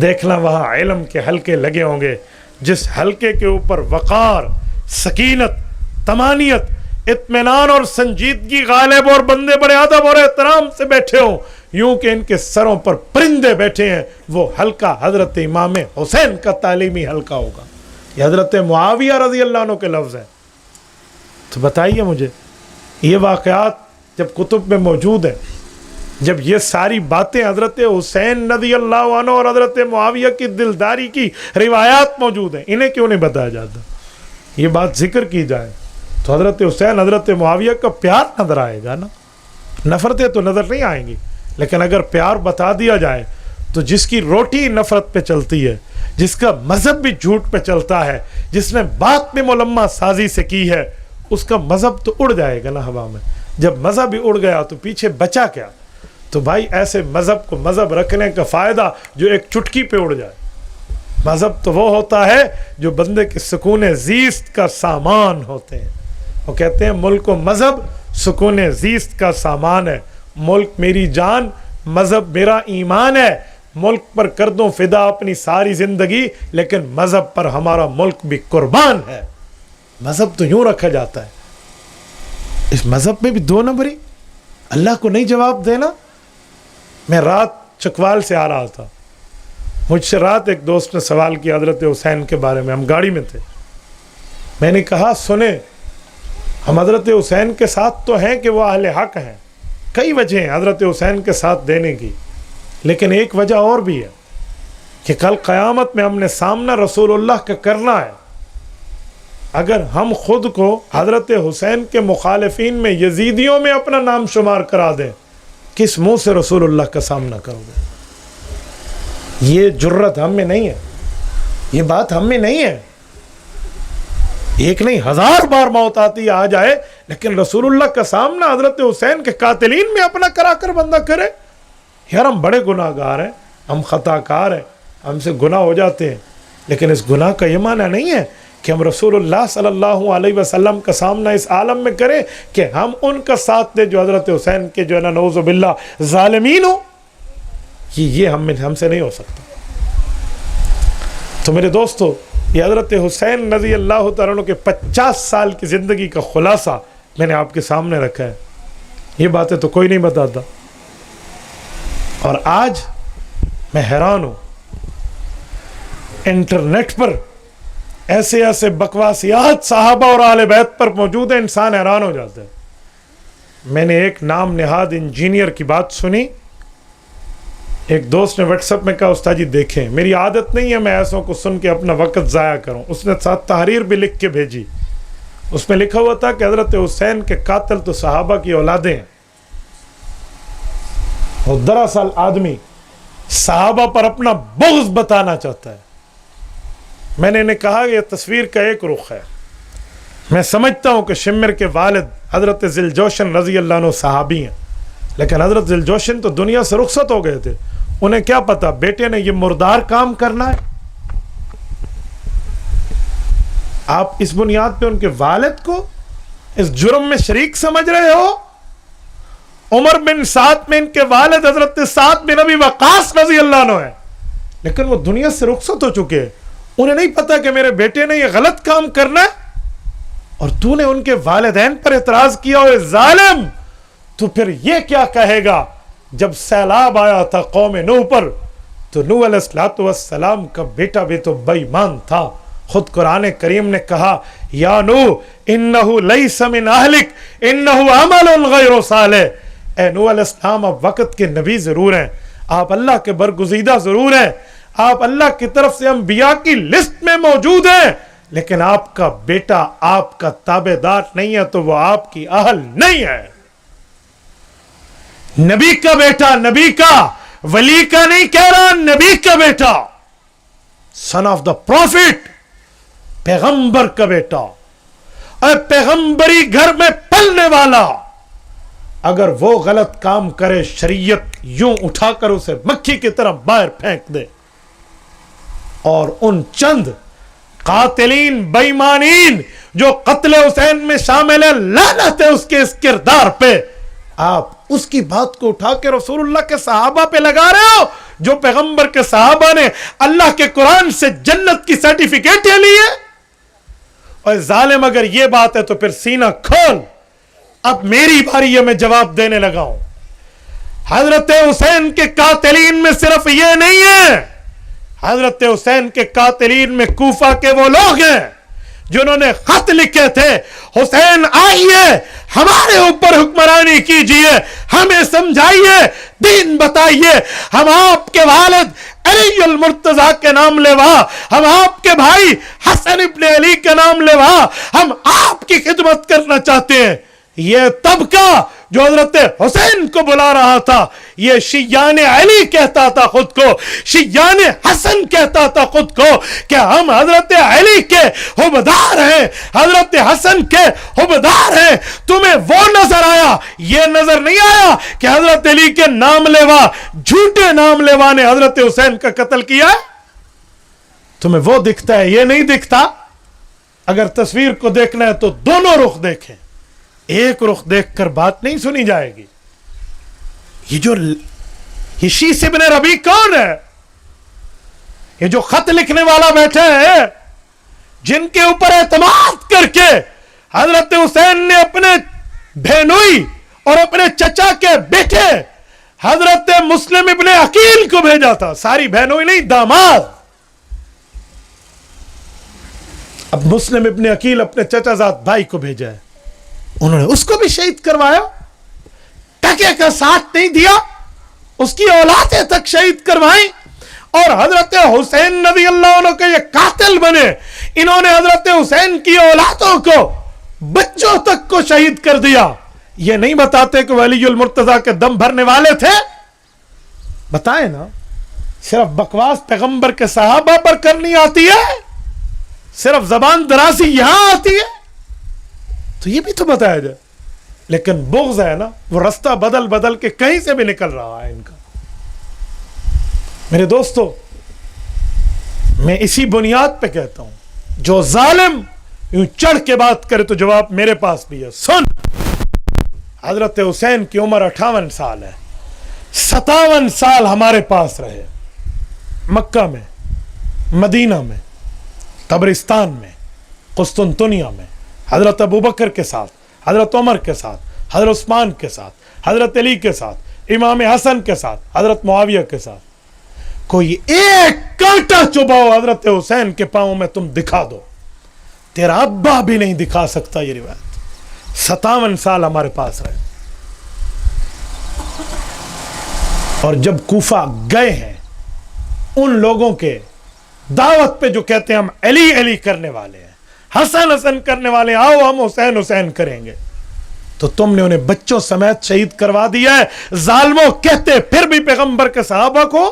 دیکھنا وہاں علم کے حلقے لگے ہوں گے، جس حلقے کے اوپر وقار، سکینت، طمانیت، اطمینان اور سنجیدگی غالب، اور بندے بڑے ادب اور احترام سے بیٹھے ہوں، یوں کہ ان کے سروں پر پرندے بیٹھے ہیں، وہ حلقہ حضرت امام حسین کا تعلیمی حلقہ ہوگا۔ یہ حضرت معاویہ رضی اللہ عنہ کے لفظ ہیں۔ تو بتائیے مجھے، یہ واقعات جب کتب میں موجود ہیں، جب یہ ساری باتیں حضرت حسین رضی اللہ عنہ اور حضرت معاویہ کی دلداری کی روایات موجود ہیں، انہیں کیوں نہیں بتایا جاتا؟ یہ بات ذکر کی جائے تو حضرت حسین حضرت معاویہ کا پیار نظر آئے گا نا، نفرتیں تو نظر نہیں آئیں گی، لیکن اگر پیار بتا دیا جائے تو جس کی روٹی نفرت پہ چلتی ہے، جس کا مذہب بھی جھوٹ پہ چلتا ہے، جس نے بات میں ملمہ سازی سے کی ہے، اس کا مذہب تو اڑ جائے گا نا ہوا میں۔ جب مذہب ہی اڑ گیا تو پیچھے بچا کیا؟ تو بھائی ایسے مذہب کو مذہب رکھنے کا فائدہ جو ایک چٹکی پہ اڑ جائے۔ مذہب تو وہ ہوتا ہے جو بندے کے سکون زیست کا سامان ہوتے ہیں۔ وہ کہتے ہیں ملک و مذہب سکون زیست کا سامان ہے، ملک میری جان، مذہب میرا ایمان ہے، ملک پر کر دوں فدا اپنی ساری زندگی، لیکن مذہب پر ہمارا ملک بھی قربان ہے۔ مذہب تو یوں رکھا جاتا ہے۔ اس مذہب میں بھی دو نمبری، اللہ کو نہیں جواب دینا۔ میں رات چکوال سے آ رہا تھا، مجھ سے رات ایک دوست نے سوال کیا حضرت حسین کے بارے میں، ہم گاڑی میں تھے۔ میں نے کہا سنیں، ہم حضرت حسین کے ساتھ تو ہیں کہ وہ اہل حق ہیں، کئی وجہ ہیں حضرت حسین کے ساتھ دینے کی، لیکن ایک وجہ اور بھی ہے کہ کل قیامت میں ہم نے سامنا رسول اللہ کا کرنا ہے۔ اگر ہم خود کو حضرت حسین کے مخالفین میں، یزیدیوں میں اپنا نام شمار کرا دیں، کس منہ سے رسول اللہ کا سامنا کرو گے؟ یہ جرت ہم میں نہیں ہے۔ یہ بات ہم میں نہیں ہے. ایک نہیں 1000 بار موت آتی آ جائے, لیکن رسول اللہ کا سامنا حضرت حسین کے قاتلین میں اپنا کرا کر بندہ کرے. یار ہم بڑے گناہ گار ہیں, ہم خطا کار ہیں, ہم سے گناہ ہو جاتے ہیں, لیکن اس گناہ کا یہ معنی نہیں ہے کہ ہم رسول اللہ صلی اللہ علیہ وسلم کا سامنا اس عالم میں کریں کہ ہم ان کا ساتھ دیں جو حضرت حسین کے جو ہے نا نعوذ باللہ ظالمین ہو. یہ ہم سے نہیں ہو سکتا. تو میرے دوستو, یہ حضرت حسین رضی اللہ تعالیٰ عنہ کے 50 سال کی زندگی کا خلاصہ میں نے آپ کے سامنے رکھا ہے. یہ باتیں تو کوئی نہیں بتاتا. اور آج میں حیران ہوں, انٹرنیٹ پر ایسے ایسے بکواسیات صحابہ اور اہل بیت پر موجود ہیں, انسان حیران ہو جاتا ہے. میں نے ایک نام نہاد انجینئر کی بات سنی. ایک دوست نے واٹس ایپ میں کہا استاد جی دیکھیں, میری عادت نہیں ہے میں ایسوں کو سن کے اپنا وقت ضائع کروں. اس نے ساتھ تحریر بھی لکھ کے بھیجی. اس میں لکھا ہوا تھا کہ حضرت حسین کے قاتل تو صحابہ کی اولادیں ہیں, اور دراصل آدمی صحابہ پر اپنا بغض بتانا چاہتا ہے. میں نے انہیں کہا کہ یہ تصویر کا ایک رخ ہے. میں سمجھتا ہوں کہ شمر کے والد حضرت ذوالجوشن رضی اللہ عنہ صحابی ہیں, لیکن حضرت ذوالجوشن تو دنیا سے رخصت ہو گئے تھے. انہیں کیا پتا بیٹے نے یہ مردار کام کرنا ہے. آپ اس بنیاد پہ ان کے والد کو اس جرم میں شریک سمجھ رہے ہو. عمر بن سعد میں ان کے والد حضرت سعد بن ابی وقاص رضی اللہ عنہ ہے, لیکن وہ دنیا سے رخصت ہو چکے ہیں. انہیں نہیں پتا کہ میرے بیٹے نے یہ غلط کام کرنا ہے, اور تو نے ان کے والدین پر اعتراض کیا. ہوئے ظالم, تو پھر یہ کیا کہے گا جب سیلاب آیا تھا قوم نوح پر, تو نوح علیہ السلام کا بیٹا بھی تو بے ایمان تھا. خود قرآن کریم نے کہا یا نوح انہو لیس من اہلک انہو عمل غیر صالح. اے نوح علیہ السلام, آپ وقت کے نبی ضرور ہیں, آپ اللہ کے برگزیدہ ضرور ہیں, آپ اللہ کی طرف سے انبیاء کی لسٹ میں موجود ہیں, لیکن آپ کا بیٹا آپ کا تابعدار نہیں ہے, تو وہ آپ کی اہل نہیں ہے. نبی کا بیٹا, نبی کا, ولی کا نہیں کہہ رہا, نبی کا بیٹا, سن آف دا پروفٹ, پیغمبر کا بیٹا, اور پیغمبری گھر میں پلنے والا, اگر وہ غلط کام کرے شریعت یوں اٹھا کر اسے مکھی کی طرح باہر پھینک دے. اور ان چند قاتلین بے ایمانین جو قتل حسین میں شامل ہیں, لعنت ہے اس کے اس کردار پہ. آپ اس کی بات کو اٹھا کے رسول اللہ کے صحابہ پہ لگا رہے ہو, جو پیغمبر کے صحابہ نے اللہ کے قرآن سے جنت کی سرٹیفکیٹیں لی ہے. اور ظالم اگر یہ بات ہے تو پھر سینہ کھول, اب میری باری ہے, میں جواب دینے لگا ہوں. حضرت حسین کے قاتلین میں صرف یہ نہیں ہے, حضرت حسین کے قاتلین میں کوفہ کے وہ لوگ ہیں جنہوں نے خط لکھے تھے, حسین آئیے ہمارے اوپر حکمرانی کیجئے, ہمیں سمجھائیے, دین بتائیے. ہم آپ کے والد علی المرتضیٰ کے نام لیوا, ہم آپ کے بھائی حسن ابن علی کے نام لیوا, ہم آپ کی خدمت کرنا چاہتے ہیں. یہ طبقہ جو حضرت حسین کو بلا رہا تھا, یہ شیعان علی کہتا تھا خود کو, شیعان حسن کہتا تھا خود کو کہ ہم حضرت علی کے حبدار ہیں, حضرت حسن کے حبدار ہیں. تمہیں وہ نظر آیا, یہ نظر نہیں آیا کہ حضرت علی کے نام لیوا, جھوٹے نام لیوا نے حضرت حسین کا قتل کیا. تمہیں وہ دکھتا ہے, یہ نہیں دکھتا. اگر تصویر کو دیکھنا ہے تو دونوں رخ دیکھیں, ایک رخ دیکھ کر بات نہیں سنی جائے گی. یہ جو شیس ابن ربیع کون ہے؟ یہ جو خط لکھنے والا بیٹھا ہے, جن کے اوپر اعتماد کر کے حضرت حسین نے اپنے بہنوئی اور اپنے چچا کے بیٹے حضرت مسلم ابن عقیل کو بھیجا تھا. ساری بہنوئی نہیں, داماد. اب مسلم ابن عقیل اپنے چچا زاد بھائی کو بھیجا ہے, انہوں نے اس کو بھی شہید کروایا, ٹکے کا ساتھ نہیں دیا, اس کی اولادیں تک شہید کروائیں, اور حضرت حسین رضی اللہ عنہ کے یہ قاتل بنے. انہوں نے حضرت حسین کی اولادوں کو, بچوں تک کو شہید کر دیا. یہ نہیں بتاتے کہ ولی المرتضیٰ کے دم بھرنے والے تھے. بتائیں نا, صرف بکواس پیغمبر کے صحابہ پر کرنی آتی ہے, صرف زبان درازی یہاں آتی ہے, تو یہ بھی تو بتایا جائے. لیکن بغض ہے نا, وہ رستہ بدل بدل کے کہیں سے بھی نکل رہا ہے ان کا. میرے دوستو, میں اسی بنیاد پہ کہتا ہوں, جو ظالم یوں چڑھ کے بات کرے تو جواب میرے پاس بھی ہے. سن, حضرت حسین کی عمر 58 سال ہے, 57 سال ہمارے پاس رہے, مکہ میں, مدینہ میں, قبرستان میں, قسطنطنیہ میں, حضرت ابوبکر کے ساتھ, حضرت عمر کے ساتھ, حضرت عثمان کے ساتھ, حضرت علی کے ساتھ, امام حسن کے ساتھ, حضرت معاویہ کے ساتھ. کوئی ایک کانٹا چباؤ حضرت حسین کے پاؤں میں تم دکھا دو, تیرا ابا بھی نہیں دکھا سکتا یہ روایت. 57 سال ہمارے پاس رہے. اور جب کوفہ گئے ہیں ان لوگوں کے دعوت پہ جو کہتے ہیں ہم علی علی کرنے والے ہیں, حسن حسن کرنے والے, آؤ ہم حسین حسین کریں گے, تو تم نے انہیں بچوں سمیت شہید کروا دیا ہے. ظالموں کہتے پھر بھی پیغمبر کے صحابہ کو.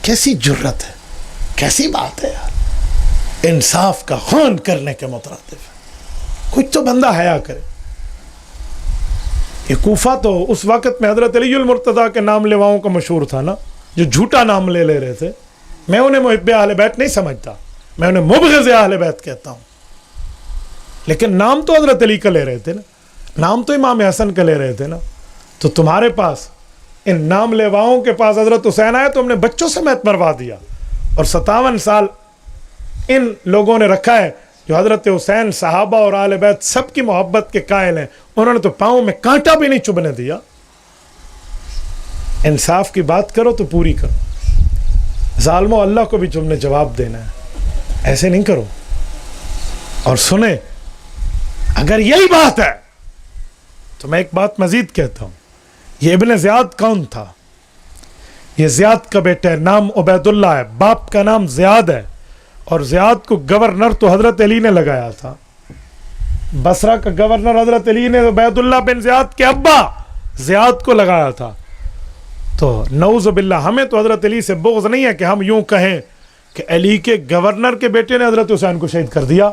کیسی جرت ہے, کیسی بات ہے یار, انصاف کا خون کرنے کے مترادف ہے. کچھ تو بندہ حیا کرے. یہ کوفہ تو اس وقت میں حضرت علی المرتضیٰ کے نام لیواؤں کا مشہور تھا نا, جو جھوٹا نام لے رہے تھے. میں انہیں محب اہل بیت نہیں سمجھتا, میں انہیں مبغض اہل بیت کہتا ہوں. لیکن نام تو حضرت علی کا لے رہے تھے نا, نام تو امام حسن کا لے رہے تھے نا. تو تمہارے پاس ان نام لیواؤں کے پاس حضرت حسین آئے تو ہم نے بچوں سمیت مروا دیا. اور 57 سال ان لوگوں نے رکھا ہے جو حضرت حسین, صحابہ اور اہل بیت سب کی محبت کے قائل ہیں. انہوں نے تو پاؤں میں کانٹا بھی نہیں چبھنے دیا. انصاف کی بات کرو تو پوری کرو. ظالموں, اللہ کو بھی تم نے جواب دینا ہے, ایسے نہیں کرو. اور سنیں, اگر یہی بات ہے تو میں ایک بات مزید کہتا ہوں. یہ ابن زیاد کون تھا؟ یہ زیاد کا بیٹا ہے, نام عبید اللہ ہے, باپ کا نام زیاد ہے. اور زیاد کو گورنر تو حضرت علی نے لگایا تھا. بصرہ کا گورنر حضرت علی نے عبید اللہ بن زیاد کے ابا زیاد کو لگایا تھا. تو نعوذ باللہ, ہمیں تو حضرت علی سے بغض نہیں ہے کہ ہم یوں کہیں کہ علی کے گورنر کے بیٹے نے حضرت حسین کو شہید کر دیا.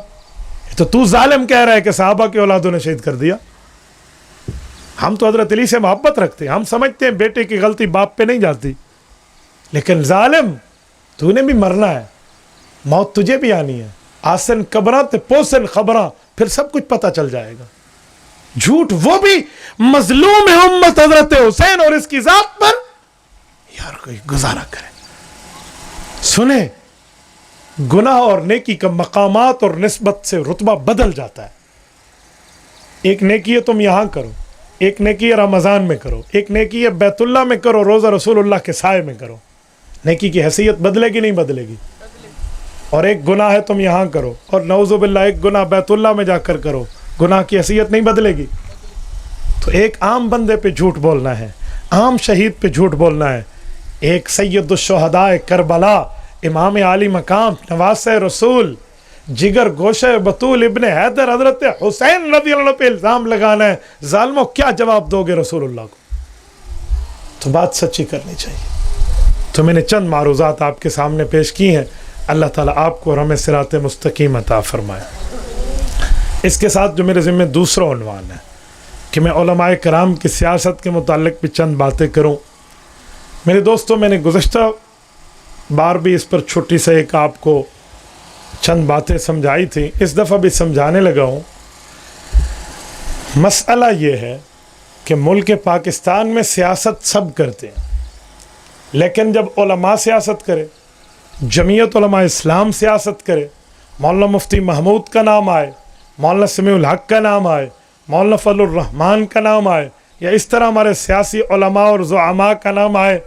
تو ظالم کہہ رہا ہے کہ صحابہ کے اولادوں نے شہید کر دیا. ہم تو حضرت علی سے محبت رکھتے ہیں, ہم سمجھتے ہیں بیٹے کی غلطی باپ پہ نہیں جاتی. لیکن ظالم, تو نے بھی مرنا ہے, موت تجھے بھی آنی ہے. آسن قبراں تے پوسن خبراں, پھر سب کچھ پتہ چل جائے گا. جھوٹ وہ بھی مظلوم ہے امت حضرت حسین اور اس کی ذات پر, یار کوئی گزارا کرے. سنیں, گناہ اور نیکی کا مقامات اور نسبت سے رتبہ بدل جاتا ہے. ایک نیکی ہے تم یہاں کرو, ایک نیکی ہے رمضان میں کرو, ایک نیکی ہے بیت اللہ میں کرو, روزہ رسول اللہ کے سائے میں کرو. نیکی کی حیثیت بدلے گی نہیں بدلے گی. اور ایک گناہ ہے تم یہاں کرو, اور نعوذ باللہ ایک گناہ بیت اللہ میں جا کر کرو, گناہ کی حیثیت نہیں بدلے گی. تو ایک عام بندے پہ جھوٹ بولنا ہے, عام شہید پہ جھوٹ بولنا ہے. ایک سید الشہداء کربلا, امام عالی مقام, نواسہ رسول, جگر گوشہ بطول ابن حیدر حضرت حسین رضی اللہ عنہ پہ الزام لگانا ہے. ظالموں, کیا جواب دو گے رسول اللہ کو؟ تو بات سچی کرنی چاہیے. تو میں نے چند معروضات آپ کے سامنے پیش کی ہیں. اللہ تعالیٰ آپ کو اور ہمیں صراط مستقیم عطا فرمائے. اس کے ساتھ جو میرے ذمہ دوسرا عنوان ہے کہ میں علماء کرام کی سیاست کے متعلق بھی چند باتیں کروں. میرے دوستوں, میں نے گزشتہ بار بھی اس پر چھوٹی سے ایک آپ کو چند باتیں سمجھائی تھیں, اس دفعہ بھی سمجھانے لگا ہوں. مسئلہ یہ ہے کہ ملک پاکستان میں سیاست سب کرتے ہیں, لیکن جب علماء سیاست کرے, جمعیت علماء اسلام سیاست کرے, مولانا مفتی محمود کا نام آئے, مولانا سمیع الحق کا نام آئے, مولانا فضل الرحمان کا نام آئے, یا اس طرح ہمارے سیاسی علماء اور زعماء کا نام آئے,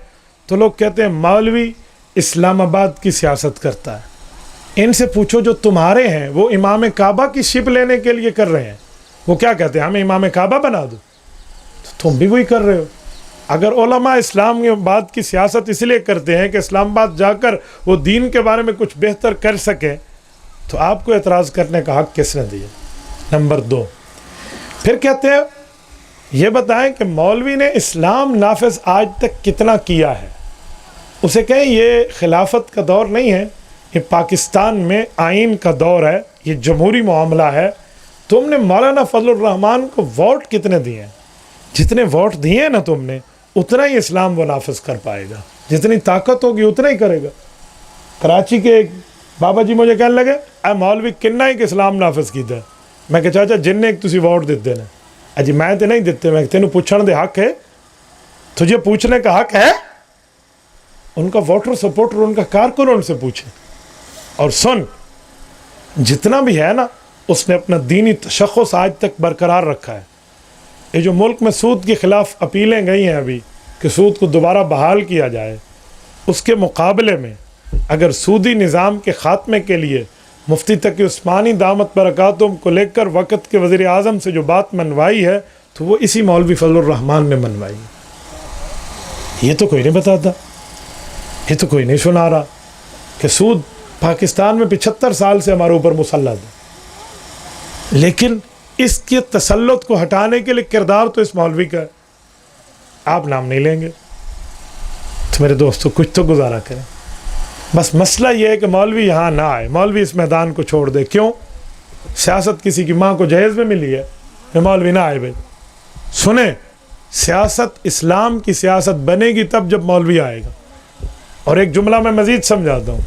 تو لوگ کہتے ہیں مولوی اسلام آباد کی سیاست کرتا ہے. ان سے پوچھو جو تمہارے ہیں وہ امام کعبہ کی شپ لینے کے لیے کر رہے ہیں, وہ کیا کہتے ہیں, ہمیں امام کعبہ بنا دو. تو تم بھی وہی کر رہے ہو. اگر علماء اسلام آباد کی سیاست اس لیے کرتے ہیں کہ اسلام آباد جا کر وہ دین کے بارے میں کچھ بہتر کر سکیں, تو آپ کو اعتراض کرنے کا حق کس نے دیا؟ نمبر 2, پھر کہتے ہیں یہ بتائیں کہ مولوی نے اسلام نافذ آج تک کتنا کیا ہے؟ اسے کہیں یہ خلافت کا دور نہیں ہے، یہ پاکستان میں آئین کا دور ہے، یہ جمہوری معاملہ ہے. تم نے مولانا فضل الرحمان کو ووٹ کتنے دیے ہیں؟ جتنے ووٹ دیے ہیں نا تم نے، اتنا ہی اسلام وہ نافذ کر پائے گا. جتنی طاقت ہوگی اتنا ہی کرے گا. کراچی کے ایک بابا جی مجھے کہنے لگے اے مولوی کننا ہی کہ اسلام نافذ کیتا ہے. میں کہ چاچا جن نے ایک تسی ووٹ دیتے نا، اجی میں تے نہیں دیتے، میں تینوں پوچھن دے حق ہے، تجھے پوچھنے کا حق ہے. ان کا ووٹر سپورٹر، ان کا کارکن ان سے پوچھے. اور سن، جتنا بھی ہے نا اس نے اپنا دینی تشخص آج تک برقرار رکھا ہے. یہ جو ملک میں سود کے خلاف اپیلیں گئی ہیں ابھی کہ سود کو دوبارہ بحال کیا جائے، اس کے مقابلے میں اگر سودی نظام کے خاتمے کے لیے مفتی تقی عثمانی دامت برکاتہم کو لے کر وقت کے وزیر اعظم سے جو بات منوائی ہے تو وہ اسی مولوی فضل الرحمان نے منوائی. یہ تو کوئی نہیں بتاتا، یہ تو کوئی نہیں سنا رہا کہ سود پاکستان میں 75 سال سے ہمارے اوپر مسلط ہے. لیکن اس کے تسلط کو ہٹانے کے لیے کردار تو اس مولوی کا ہے. آپ نام نہیں لیں گے تو میرے دوستو کچھ تو گزارا کریں. بس مسئلہ یہ ہے کہ مولوی یہاں نہ آئے، مولوی اس میدان کو چھوڑ دے. کیوں؟ سیاست کسی کی ماں کو جہیز میں ملی ہے، یہ مولوی نہ آئے. بھائی سنیں، سیاست اسلام کی سیاست بنے گی تب جب مولوی آئے گا. اور ایک جملہ میں مزید سمجھاتا ہوں.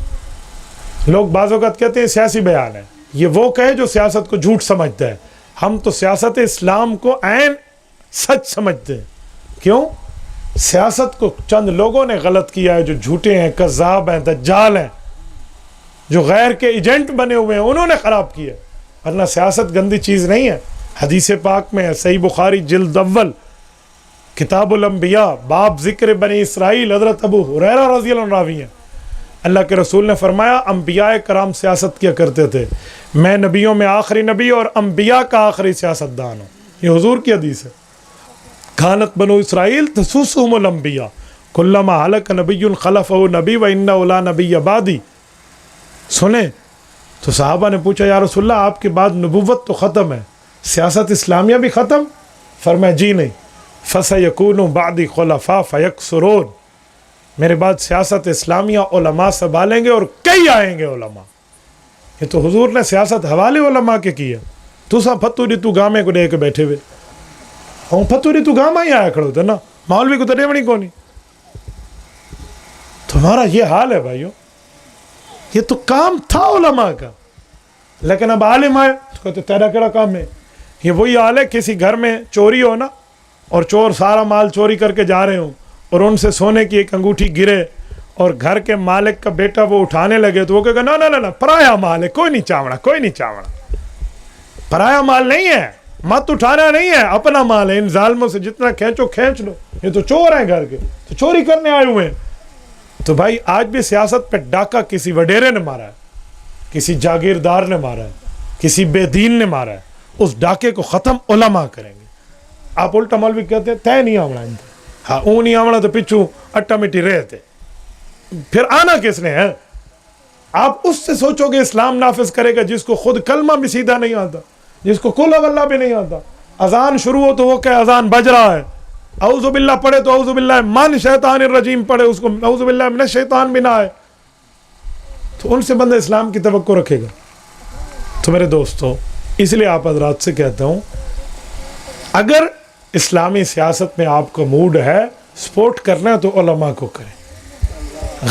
لوگ بعض اوقات کہتے ہیں سیاسی بیان ہے، یہ وہ کہے جو سیاست کو جھوٹ سمجھتا ہے. ہم تو سیاست اسلام کو عین سچ سمجھتے ہیں. کیوں؟ سیاست کو چند لوگوں نے غلط کیا ہے جو جھوٹے ہیں، کذاب ہیں، دجال ہیں، جو غیر کے ایجنٹ بنے ہوئے ہیں، انہوں نے خراب کیا. ورنہ سیاست گندی چیز نہیں ہے. حدیث پاک میں ہے، صحیح بخاری جلد اول کتاب الانبیاء باب ذکر بنی اسرائیل، حضرت ابو ہریرہ رضی اللہ عنہ راوی ہیں. اللہ کے رسول نے فرمایا انبیاء کرام سیاست کیا کرتے تھے، میں نبیوں میں آخری نبی اور انبیاء کا آخری سیاستدان ہوں. یہ حضور کی حدیث ہے. کانت بنو اسرائیل تسوسهم الانبیاء کلما ہلک نبی خلفہ نبی وانہ لا نبی بعدی. سنیں تو صحابہ نے پوچھا یا رسول اللہ آپ کے بعد نبوت تو ختم ہے، سیاست اسلامیہ بھی ختم؟ فرمایا جی نہیں. فَسَيَكُونُ بَعْدِ خُلَفَاءَ فَيَكْثُرُونَ، میرے بعد سیاست اسلامیہ علماء سنبھالیں گے اور کئی آئیں گے علماء. یہ تو حضور نے سیاست حوالے علماء کے کیا. تو سا پھتوری تو گامے کو دے کے بیٹھے ہوئے ہوں، پھتوری تو گاما ہی آیا کھڑو تھے نا، مولوی کو تو ڈیونی کو نہیں. تمہارا یہ حال ہے بھائیو. یہ تو کام تھا علماء کا، لیکن اب عالم آئے تو کہتے تیرا کیڑا کام ہے. یہ وہی حال ہے کسی گھر میں چوری ہو نا، اور چور سارا مال چوری کر کے جا رہے ہوں اور ان سے سونے کی ایک انگوٹھی گرے اور گھر کے مالک کا بیٹا وہ اٹھانے لگے تو وہ کہے گا نا نا نا پرایا مال ہے، کوئی نہیں چاوڑا، کوئی نہیں چاوڑا، پرایا مال نہیں ہے، مت اٹھانا نہیں ہے، اپنا مال ہے. ان ظالموں سے جتنا کھینچو کھینچ لو، یہ تو چور ہیں گھر کے، تو چوری کرنے آئے ہوئے ہیں. تو بھائی آج بھی سیاست پہ ڈاکہ کسی وڈیرے نے مارا ہے، کسی جاگیردار نے مارا ہے، کسی بے دین نے مارا ہے. اس ڈاکے کو ختم علماء کریں گے. آپ الٹا مولوی کہتے ہیں تے نہیں آونا، ہاں اون نہیں آونا تو پچھو اٹا مٹی رہتے، پھر آنا کس نے ہے؟ آپ اس سے سوچو گے اسلام نافذ کرے گا جس کو خود کلمہ بھی سیدھا نہیں آتا، جس کو کل اللہ بھی نہیں آتا. اذان شروع ہو تو وہ کہ اذان بج رہا ہے، اعوذ باللہ پڑھے تو اعوذ باللہ من شیطان الرجیم پڑھے، اس کو اعوذ باللہ من الشیطان بھی نہ آئے، تو ان سے بندہ اسلام کی توقع رکھے گا. تو میرے دوستو اس لیے آپ حضرات سے کہتا ہوں، اگر اسلامی سیاست میں آپ کا موڈ ہے سپورٹ کرنا ہے تو علماء کو کریں.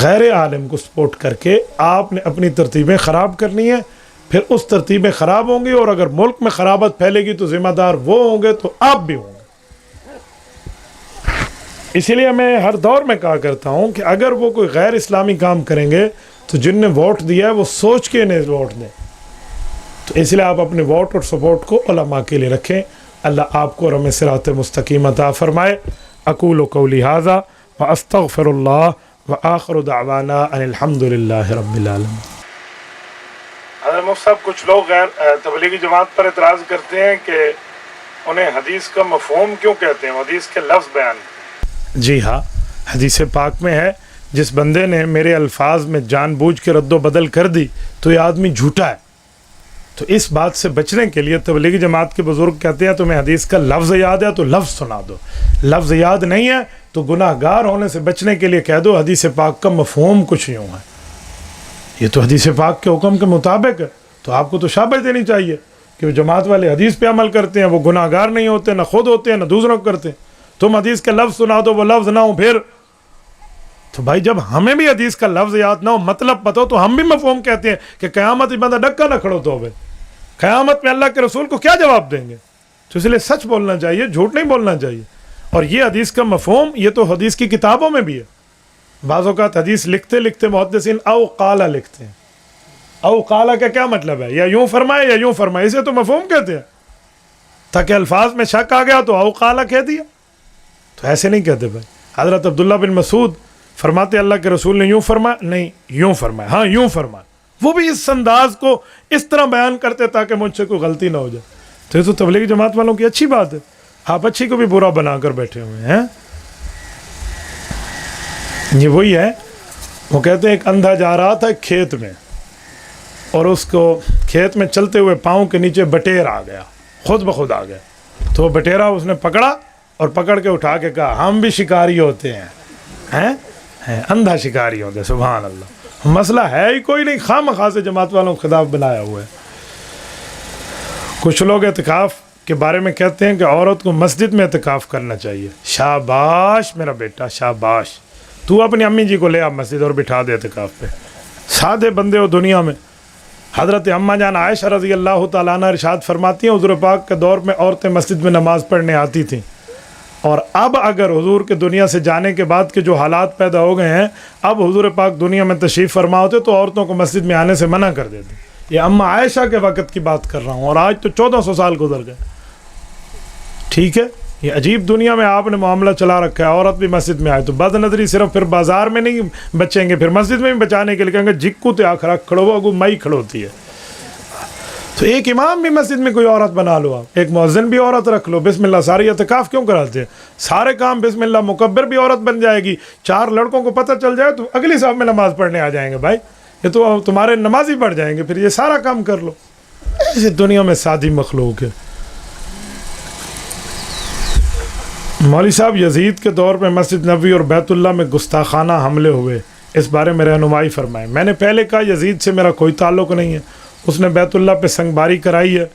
غیر عالم کو سپورٹ کر کے آپ نے اپنی ترتیبیں خراب کرنی ہیں، پھر اس ترتیبیں خراب ہوں گی اور اگر ملک میں خرابت پھیلے گی تو ذمہ دار وہ ہوں گے تو آپ بھی ہوں گے. اسی لیے میں ہر دور میں کہا کرتا ہوں کہ اگر وہ کوئی غیر اسلامی کام کریں گے تو جن نے ووٹ دیا ہے وہ سوچ کے انہیں ووٹ دیں. تو اس لیے آپ اپنے ووٹ اور سپورٹ کو علماء کے لیے رکھیں. اللہ آپ کو رم صراط مستقیم عطا فرمائے. اقول قولی ھذا واستغفر اللہ وآخر دعوانا ان الحمد للہ رب العالمین. حضرت مفتی صاحب کچھ لوگ غیر تبلیغی جماعت پر اعتراض کرتے ہیں کہ انہیں حدیث کا مفہوم کیوں کہتے ہیں، حدیث کے لفظ بیان. جی ہاں، حدیث پاک میں ہے جس بندے نے میرے الفاظ میں جان بوجھ کے رد و بدل کر دی تو یہ آدمی جھوٹا ہے. تو اس بات سے بچنے کے لیے تبلیغی جماعت کے بزرگ کہتے ہیں تمہیں حدیث کا لفظ یاد ہے تو لفظ سنا دو، لفظ یاد نہیں ہے تو گناہ گار ہونے سے بچنے کے لیے کہہ دو حدیث پاک کا مفہوم کچھ یوں ہے، یہ تو حدیث پاک کے حکم کے مطابق ہے، تو آپ کو تو شاباش دینی چاہیے کہ وہ جماعت والے حدیث پہ عمل کرتے ہیں، وہ گناہ گار نہیں ہوتے، نہ خود ہوتے ہیں نہ دوسروں کو کرتے ہیں۔ تم حدیث کا لفظ سنا دو وہ لفظ نہ ہو پھر تو بھائی جب ہمیں بھی حدیث کا لفظ یاد نہ ہو مطلب پتہ ہو تو ہم بھی مفہوم کہتے ہیں کہ قیامت میں بندہ ڈکا نہ کھڑو تو بھائی قیامت میں اللہ کے رسول کو کیا جواب دیں گے؟ تو اس لیے سچ بولنا چاہیے، جھوٹ نہیں بولنا چاہیے۔ اور یہ حدیث کا مفہوم یہ تو حدیث کی کتابوں میں بھی ہے، بعض اوقات حدیث لکھتے لکھتے محدثین او قالا لکھتے ہیں، او قالا کا کیا مطلب ہے؟ یا یوں فرمائے یا یوں فرمائے، اسے تو مفہوم کہتے ہیں، تاکہ الفاظ میں شک آ گیا تو او قالا کہہ دیا، تو ایسے نہیں کہتے بھائی۔ حضرت عبداللہ بن مسعود فرماتے اللہ کے رسول نے یوں فرمایا، نہیں یوں فرمایا، ہاں یوں فرمایا، وہ بھی اس انداز کو اس طرح بیان کرتے تاکہ مجھ سے کوئی غلطی نہ ہو جائے۔ تو یہ تو تبلیغی جماعت والوں کی اچھی بات ہے، آپ اچھی کو بھی برا بنا کر بیٹھے ہوئے ہیں۔ یہ وہی ہے، وہ کہتے ہیں ایک اندھا جا رہا تھا کھیت میں اور اس کو کھیت میں چلتے ہوئے پاؤں کے نیچے بٹیر آ گیا، خود بخود آ گیا، تو وہ بٹیرا اس نے پکڑا اور پکڑ کے اٹھا کے کہا ہم بھی شکاری ہوتے ہیں، اندھا شکاری ہوتے ہیں۔ سبحان اللہ، مسئلہ ہے ہی کوئی نہیں، خواہ مخواہ سے جماعت والوں کو خطاب بنایا ہوا ہے۔ کچھ لوگ اعتکاف کے بارے میں کہتے ہیں کہ عورت کو مسجد میں اعتکاف کرنا چاہیے۔ شاباش میرا بیٹا، شاباش، تو اپنی امی جی کو لے آ مسجد اور بٹھا دے اعتکاف پہ، سادے بندے ہو دنیا میں۔ حضرت اماں جان عائشہ رضی اللہ تعالیٰ عنہ ارشاد فرماتی ہیں حضور پاک کے دور میں عورتیں مسجد میں نماز پڑھنے آتی تھیں، اور اب اگر حضور کے دنیا سے جانے کے بعد کے جو حالات پیدا ہو گئے ہیں، اب حضور پاک دنیا میں تشریف فرما ہوتے تو عورتوں کو مسجد میں آنے سے منع کر دیتے۔ یہ اماں عائشہ کے وقت کی بات کر رہا ہوں، اور آج تو 1400 سال گزر گئے۔ ٹھیک ہے، یہ عجیب دنیا میں آپ نے معاملہ چلا رکھا ہے، عورت بھی مسجد میں آئے تو بد نظری صرف پھر بازار میں نہیں بچیں گے، پھر مسجد میں بھی بچانے کے لیے کہیں گے جکو تے آخرا کھڑو اگو مائی کھڑوتی ہے۔ تو ایک امام بھی مسجد میں کوئی عورت بنا لو، آپ ایک مؤذن بھی عورت رکھ لو، بسم اللہ، ساری اعتکاف کیوں کراتے ہیں؟ سارے کام بسم اللہ، مکبر بھی عورت بن جائے گی، 4 لڑکوں کو پتہ چل جائے تو اگلی صاحب میں نماز پڑھنے آ جائیں گے، بھائی یہ تو تمہارے نمازی پڑھ جائیں گے، پھر یہ سارا کام کر لو۔ ایسی دنیا میں سادی مخلوق ہے۔ مولوی صاحب یزید کے دور میں مسجد نبوی اور بیت اللہ میں گستاخانہ حملے ہوئے، اس بارے میں رہنمائی فرمائیں۔ میں نے پہلے کہا یزید سے میرا کوئی تعلق نہیں ہے، اس نے بیت اللہ پہ سنگ باری کرائی ہے،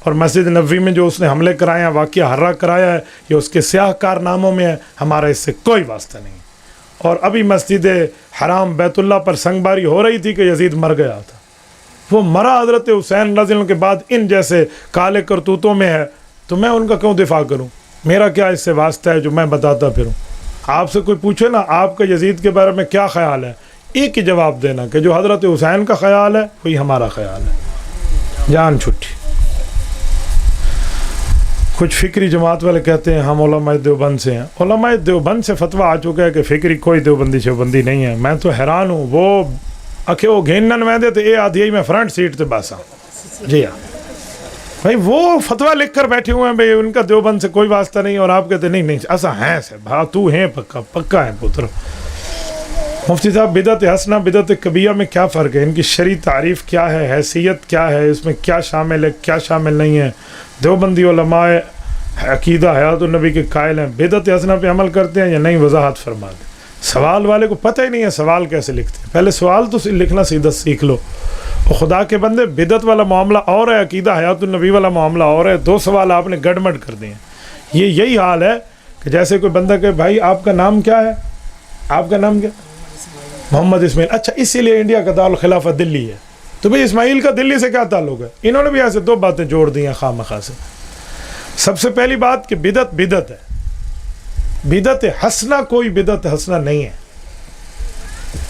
اور مسجد نبوی میں جو اس نے حملے کرائے ہیں، واقعہ ہررا کرایا ہے، یہ اس کے سیاہ کارناموں میں ہے، ہمارا اس سے کوئی واسطہ نہیں۔ اور ابھی مسجد حرام بیت اللہ پر سنگ باری ہو رہی تھی کہ یزید مر گیا تھا، وہ مرا حضرت حسین رضی اللہ عنہ کے بعد ان جیسے کالے کرتوتوں میں ہے، تو میں ان کا کیوں دفاع کروں؟ میرا کیا اس سے واسطہ ہے جو میں بتاتا پھروں؟ آپ سے کوئی پوچھے نا آپ کا یزید کے بارے میں کیا خیال ہے، ایک ہی جواب دینا کہ جو حضرت حسین کا خیال ہے وہی ہمارا خیال ہے، جان چھٹی۔ کچھ فکری جماعت والے کہتے ہیں ہم علماء دیوبند سے ہیں، علماء دیوبند سے فتویٰ آ چکا ہے کہ فکری کوئی دیوبندی شیوبندی نہیں ہے۔ میں تو حیران ہوں، وہ اکھے وہ گھینن میں دے تو اے آدھی میں فرنٹ سیٹ تے باسا، جی ہاں بھائی وہ فتویٰ لکھ کر بیٹھے ہوئے ہیں بھائی ان کا دیوبند سے کوئی واسطہ نہیں، اور آپ کہتے نہیں نہیں ایسا ہے سے بھا تو ہیں پکا پکا ہے پتر۔ مفتی صاحب بدعت حسنہ بدعت کبیرہ میں کیا فرق ہے، ان کی شرعی تعریف کیا ہے، حیثیت کیا ہے، اس میں کیا شامل ہے کیا شامل نہیں ہے؟ دیوبندی علماء عقیدہ حیات النبی کے قائل ہیں، بدعت حسنہ پہ عمل کرتے ہیں یا نہیں؟ وضاحت فرما دیں۔ سوال والے کو پتہ ہی نہیں ہے سوال کیسے لکھتے ہیں، پہلے سوال تو لکھنا سیدھا سیکھ لو۔ اور خدا کے بندے بدعت والا معاملہ اور ہے، عقیدہ حیات النبی والا معاملہ اور ہے، 2 سوال آپ نے گڑمڑ کر دیے ہیں۔ یہی حال ہے کہ جیسے کوئی بندہ کہ بھائی آپ کا نام کیا ہے، آپ کا نام کیا؟ محمد اسماعیل، اچھا اسی لیے انڈیا کا دارالخلافہ دلی ہے، تو بھئی اسماعیل کا دلی سے کیا تعلق ہے؟ انہوں نے بھی ایسے 2 باتیں جوڑ دی ہیں خواہ مخواہ سے۔ سب سے پہلی بات کہ بدعت بدعت ہے، بدعت حسنہ کوئی بدعت حسنہ نہیں ہے۔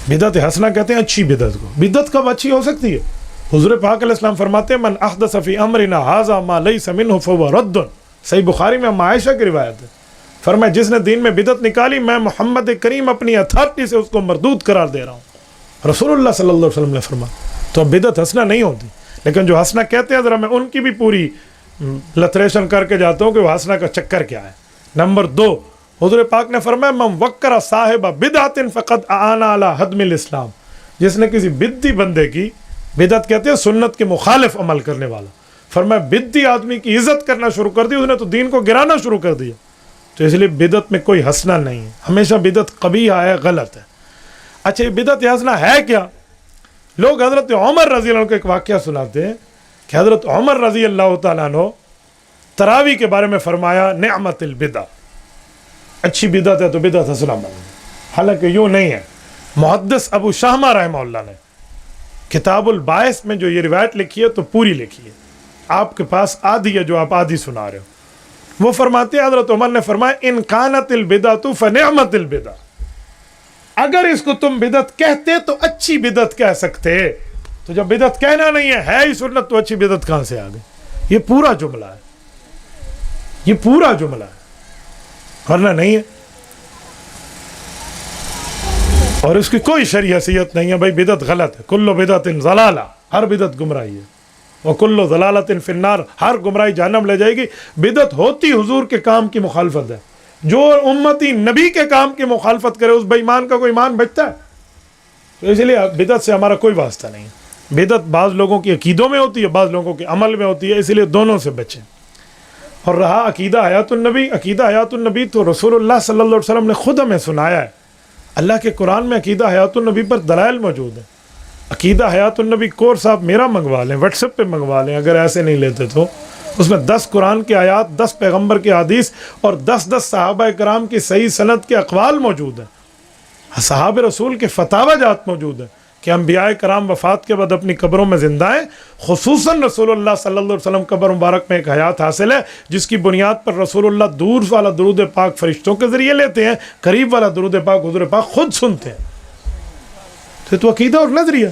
بدعت حسنہ کہتے ہیں اچھی بدعت کو، بدعت کب اچھی ہو سکتی ہے؟ حضور پاک علیہ السلام فرماتے ہیں من احدث فی امرنا ھذا ما لیس منہ فہو رد، صحیح بخاری میں ام عائشہ کی روایت ہے، فرمایا جس نے دین میں بدعت نکالی میں محمد کریم اپنی اتھارٹی سے اس کو مردود قرار دے رہا ہوں، رسول اللہ صلی اللہ علیہ وسلم نے فرمایا۔ تو بدعت حسنہ نہیں ہوتی، لیکن جو حسنہ کہتے ہیں ذرا میں ان کی بھی پوری لتریشن کر کے جاتا ہوں کہ وہ حسنہ کا چکر کیا ہے۔ نمبر 2، حضور پاک نے فرمایا من وقر صاحب بدعت فقد اعان علی ہدم الاسلام، جس نے کسی بدعتی بندے کی بدعت کہتے ہیں سنت کے مخالف عمل کرنے والا. فرمایا بدعتی آدمی کی عزت کرنا شروع کر دی, اس نے تو دین کو گرانا شروع کر دیا. تو اس لیے بدعت میں کوئی ہنسنا نہیں ہے, ہمیشہ بدعت قبیح ہے, غلط ہے. اچھا یہ بدعت ہنسنا ہے کیا؟ لوگ حضرت عمر رضی اللہ عنہ کو ایک واقعہ سناتے ہیں کہ حضرت عمر رضی اللہ تعالیٰ عنہ تراویح کے بارے میں فرمایا نعمت البدع, اچھی بدعت ہے تو بدعت حسنہ بنا. حالانکہ یوں نہیں ہے. محدث ابو شامہ رحمہ اللہ نے کتاب الباعث میں جو یہ روایت لکھی ہے تو پوری لکھی ہے, آپ کے پاس آدھی ہے جو آپ آدھی سنا رہے ہو. وہ فرماتے ہیں حضرت عمر نے فرمایا ان کانت البدعۃ فنعمت البدع, اگر اس کو تم بدعت کہتے تو اچھی بدعت کہہ سکتے, تو جب بدعت کہنا نہیں ہے ہی سنت, تو اچھی بدعت کہاں سے آ گئی؟ یہ پورا جملہ ہے, یہ پورا جملہ ہے, ورنہ نہیں ہے. اور اس کی کوئی شرعی حیثیت نہیں ہے. بھائی بدعت غلط ہے, کل بدعت ضلالہ, ہر بدعت گمراہی ہے. وکل ضلالۃ فی النار, ہر گمراہی جہنم لے جائے گی. بدعت ہوتی حضور کے کام کی مخالفت ہے. جو امتی نبی کے کام کی مخالفت کرے اس بے ایمان کا کوئی ایمان بچتا ہے؟ تو اس لیے بدعت سے ہمارا کوئی واسطہ نہیں ہے. بدعت بعض لوگوں کی عقیدوں میں ہوتی ہے, بعض لوگوں کے عمل میں ہوتی ہے, اس لیے دونوں سے بچیں. اور رہا عقیدہ حیات النبی, عقیدہ حیات النبی تو رسول اللہ صلی اللہ علیہ وسلم نے خود ہمیں سنایا ہے. اللہ کے قرآن میں عقیدہ حیات النبی پر دلائل موجود ہیں. عقیدہ حیات النبی کورس آپ میرا منگوا لیں, واٹس ایپ پہ منگوا لیں, اگر ایسے نہیں لیتے تو. اس میں 10 قرآن کے آیات, 10 پیغمبر کے حدیث اور 10 صحابہ کرام کی صحیح سند کے اقوال موجود ہیں. صحابہ رسول کے فتاوی جات موجود ہیں کہ انبیاء کرام وفات کے بعد اپنی قبروں میں زندہ ہیں. خصوصاً رسول اللہ صلی اللہ علیہ وسلم قبر مبارک میں ایک حیات حاصل ہے جس کی بنیاد پر رسول اللہ دور والا درود پاک فرشتوں کے ذریعے لیتے ہیں, قریب والا درود پاک حضور پاک خود سنتے ہیں. تو عقیدہ اور نظریہ.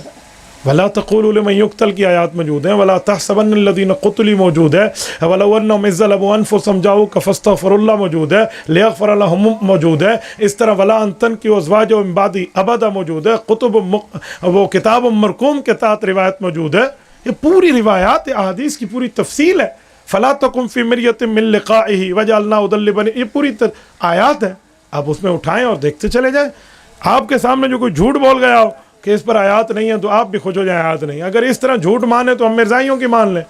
ولا تقولوا لمن يقتل کی آیات موجود ہیں, ولا تحسبن الذين قتلوا موجود ہے, ولو انهم اذ ظلموا انفسهم جاءوك فاستغفروا الله موجود ہے, ليغفر لهم موجود ہے. اس طرح ولا ان تنكحوا ازواجهم من بعد ابدا موجود ہے. وہ کتاب مرقوم کے تحت روایت موجود ہے. یہ پوری روایات احادیث کی پوری تفصیل ہے. فلا تكن في مرية من لقائه وجعلنا هدى لبني, یہ پوری آیات ہے. آپ اس میں اٹھائیں اور دیکھتے چلے جائیں. آپ کے سامنے جو کوئی جھوٹ بول گیا ہو کہ اس پر آیات نہیں ہیں تو آپ بھی خوش ہو جائیں آیات نہیں. اگر اس طرح جھوٹ مانے تو ہم مرزائیوں کی مان لیں.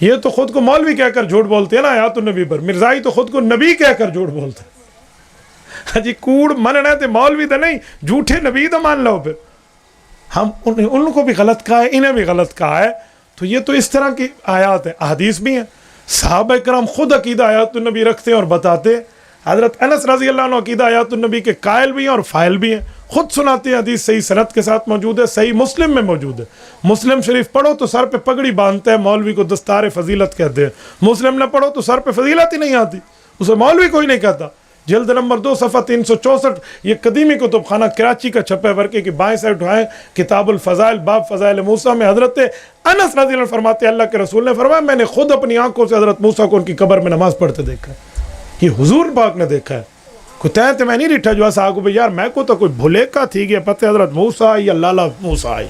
یہ تو خود کو مولوی کہہ کر جھوٹ بولتے ہیں نا آیات النبی پر, مرزائی تو خود کو نبی کہہ کر جھوٹ بولتے ہیں. جی کوڑ مننا تے مولوی تو نہیں, جھوٹے نبی تو مان لو. پھر ہم ان کو بھی غلط کہا ہے, انہیں بھی غلط کہا ہے. تو یہ تو اس طرح کی آیات ہیں, احادیث بھی ہیں. صحابہ کرام خود عقیدہ آیات النبی رکھتے ہیں اور بتاتے ہیں. حضرت انس رضی اللہ عنہ عقیدہ آیات النبی کے قائل بھی ہیں اور فائل بھی ہیں, خود سناتے ہیں. حدیث صحیح سند کے ساتھ موجود ہے, صحیح مسلم میں موجود ہے. مسلم شریف پڑھو تو سر پہ پگڑی باندھتا ہے, مولوی کو دستار فضیلت کہتے ہیں. مسلم نہ پڑھو تو سر پہ فضیلت ہی نہیں آتی, اسے مولوی کوئی نہیں کہتا. جلد نمبر 2 صفحہ 364, یہ قدیمی کتب خانہ کراچی کا چھپا ہے, ورقے کی بائیں سائڈ اٹھائیں, کتاب الفضائل باب فضائل موسیٰ میں حضرت انس رضی اللہ عنہ فرماتے ہیں اللہ کے رسول نے فرمایا میں نے خود اپنی آنکھوں سے حضرت موسیٰ کو ان کی قبر میں نماز پڑھتے دیکھا ہے. یہ حضور پاک نے دیکھا ہے. کوئی تیت میں نہیں ریٹھا جو ایسا آگو بھئی یار میں کو تو کوئی بھولے کا تھی گیا پتہ حضرت موسیٰ آئی یا لالا موسیٰ آئی.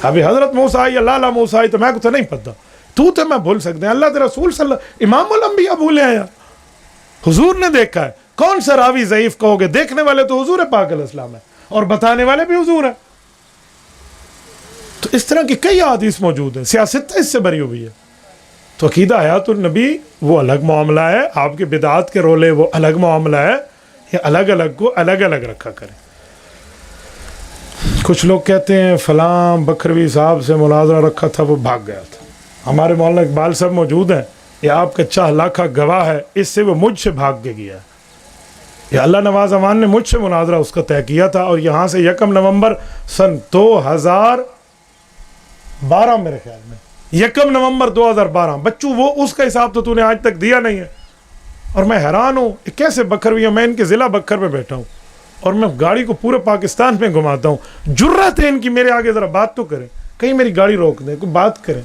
ابھی حضرت موسیٰ آئی یا لالا موسیٰ آئی تو میں کو تو نہیں پتہ. تو میں بھول سکتے ہیں, اللہ کے رسول صلی اللہ امام الانبیاء بھولے ہیں یار. حضور نے دیکھا ہے. کون سا راوی ضعیف کہو گے؟ دیکھنے والے تو حضور پاک علیہ السلام ہے اور بتانے والے بھی حضور ہیں. تو اس طرح کی کئی حدیث موجود ہیں, سیاست اس سے بری ہوئی ہے. تو عقیدہ حیات النبی وہ الگ معاملہ ہے, آپ کے بدعات کے رولے وہ الگ معاملہ ہے. یہ الگ الگ کو الگ الگ رکھا کریں. کچھ لوگ کہتے ہیں فلاں بکروی صاحب سے مناظرہ رکھا تھا وہ بھاگ گیا تھا. ہمارے مولانا اقبال صاحب موجود ہیں, یہ آپ کا چاہ لاکھا گواہ ہے, اس سے وہ مجھ سے بھاگ کے گیا ہے. یہ اللہ نواز امان نے مجھ سے مناظرہ اس کا طے کیا تھا, اور یہاں سے 1 نومبر سن 2012 میرے خیال میں 1 نومبر 2012 بچوں وہ اس کا حساب تو نے آج تک دیا نہیں ہے. اور میں حیران ہوں کیسے بکھروی ہیں. میں ان کے ضلع بکھر میں بیٹھا ہوں اور میں گاڑی کو پورے پاکستان میں گھماتا ہوں. جرت ہے ان کی میرے آگے ذرا بات تو کریں, کہیں میری گاڑی روک دیں, کوئی بات کریں.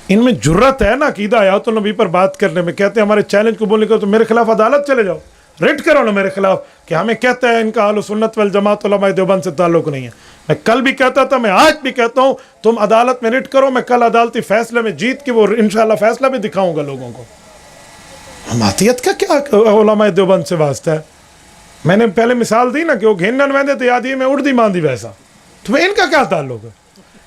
ان میں جرت ہے نا عقیدہ حیات النبی پر بات کرنے میں. کہتے ہیں ہمارے چیلنج کو بولنے کا تو میرے خلاف عدالت چلے جاؤ, ریٹ کرو نا میرے خلاف کہ ہمیں کہتا ہے ان کا اہل سنت والجماعت علماء دیوبند سے تعلق نہیں ہے. میں کل بھی کہتا تھا, میں آج بھی کہتا ہوں, تم عدالت میں ریٹ کرو. میں کل عدالتی فیصلے میں جیت کے وہ انشاءاللہ فیصلہ بھی دکھاؤں گا لوگوں کو. حماتیت کا کیا علماء دیوبند سے واسطہ ہے؟ میں نے پہلے مثال دی نا کہ وہ گھینن ویندے تھے یادی میں اڑدی ماندی ویسا, تو ان کا کیا تعلق ہے؟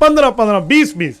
15-15, 20-20।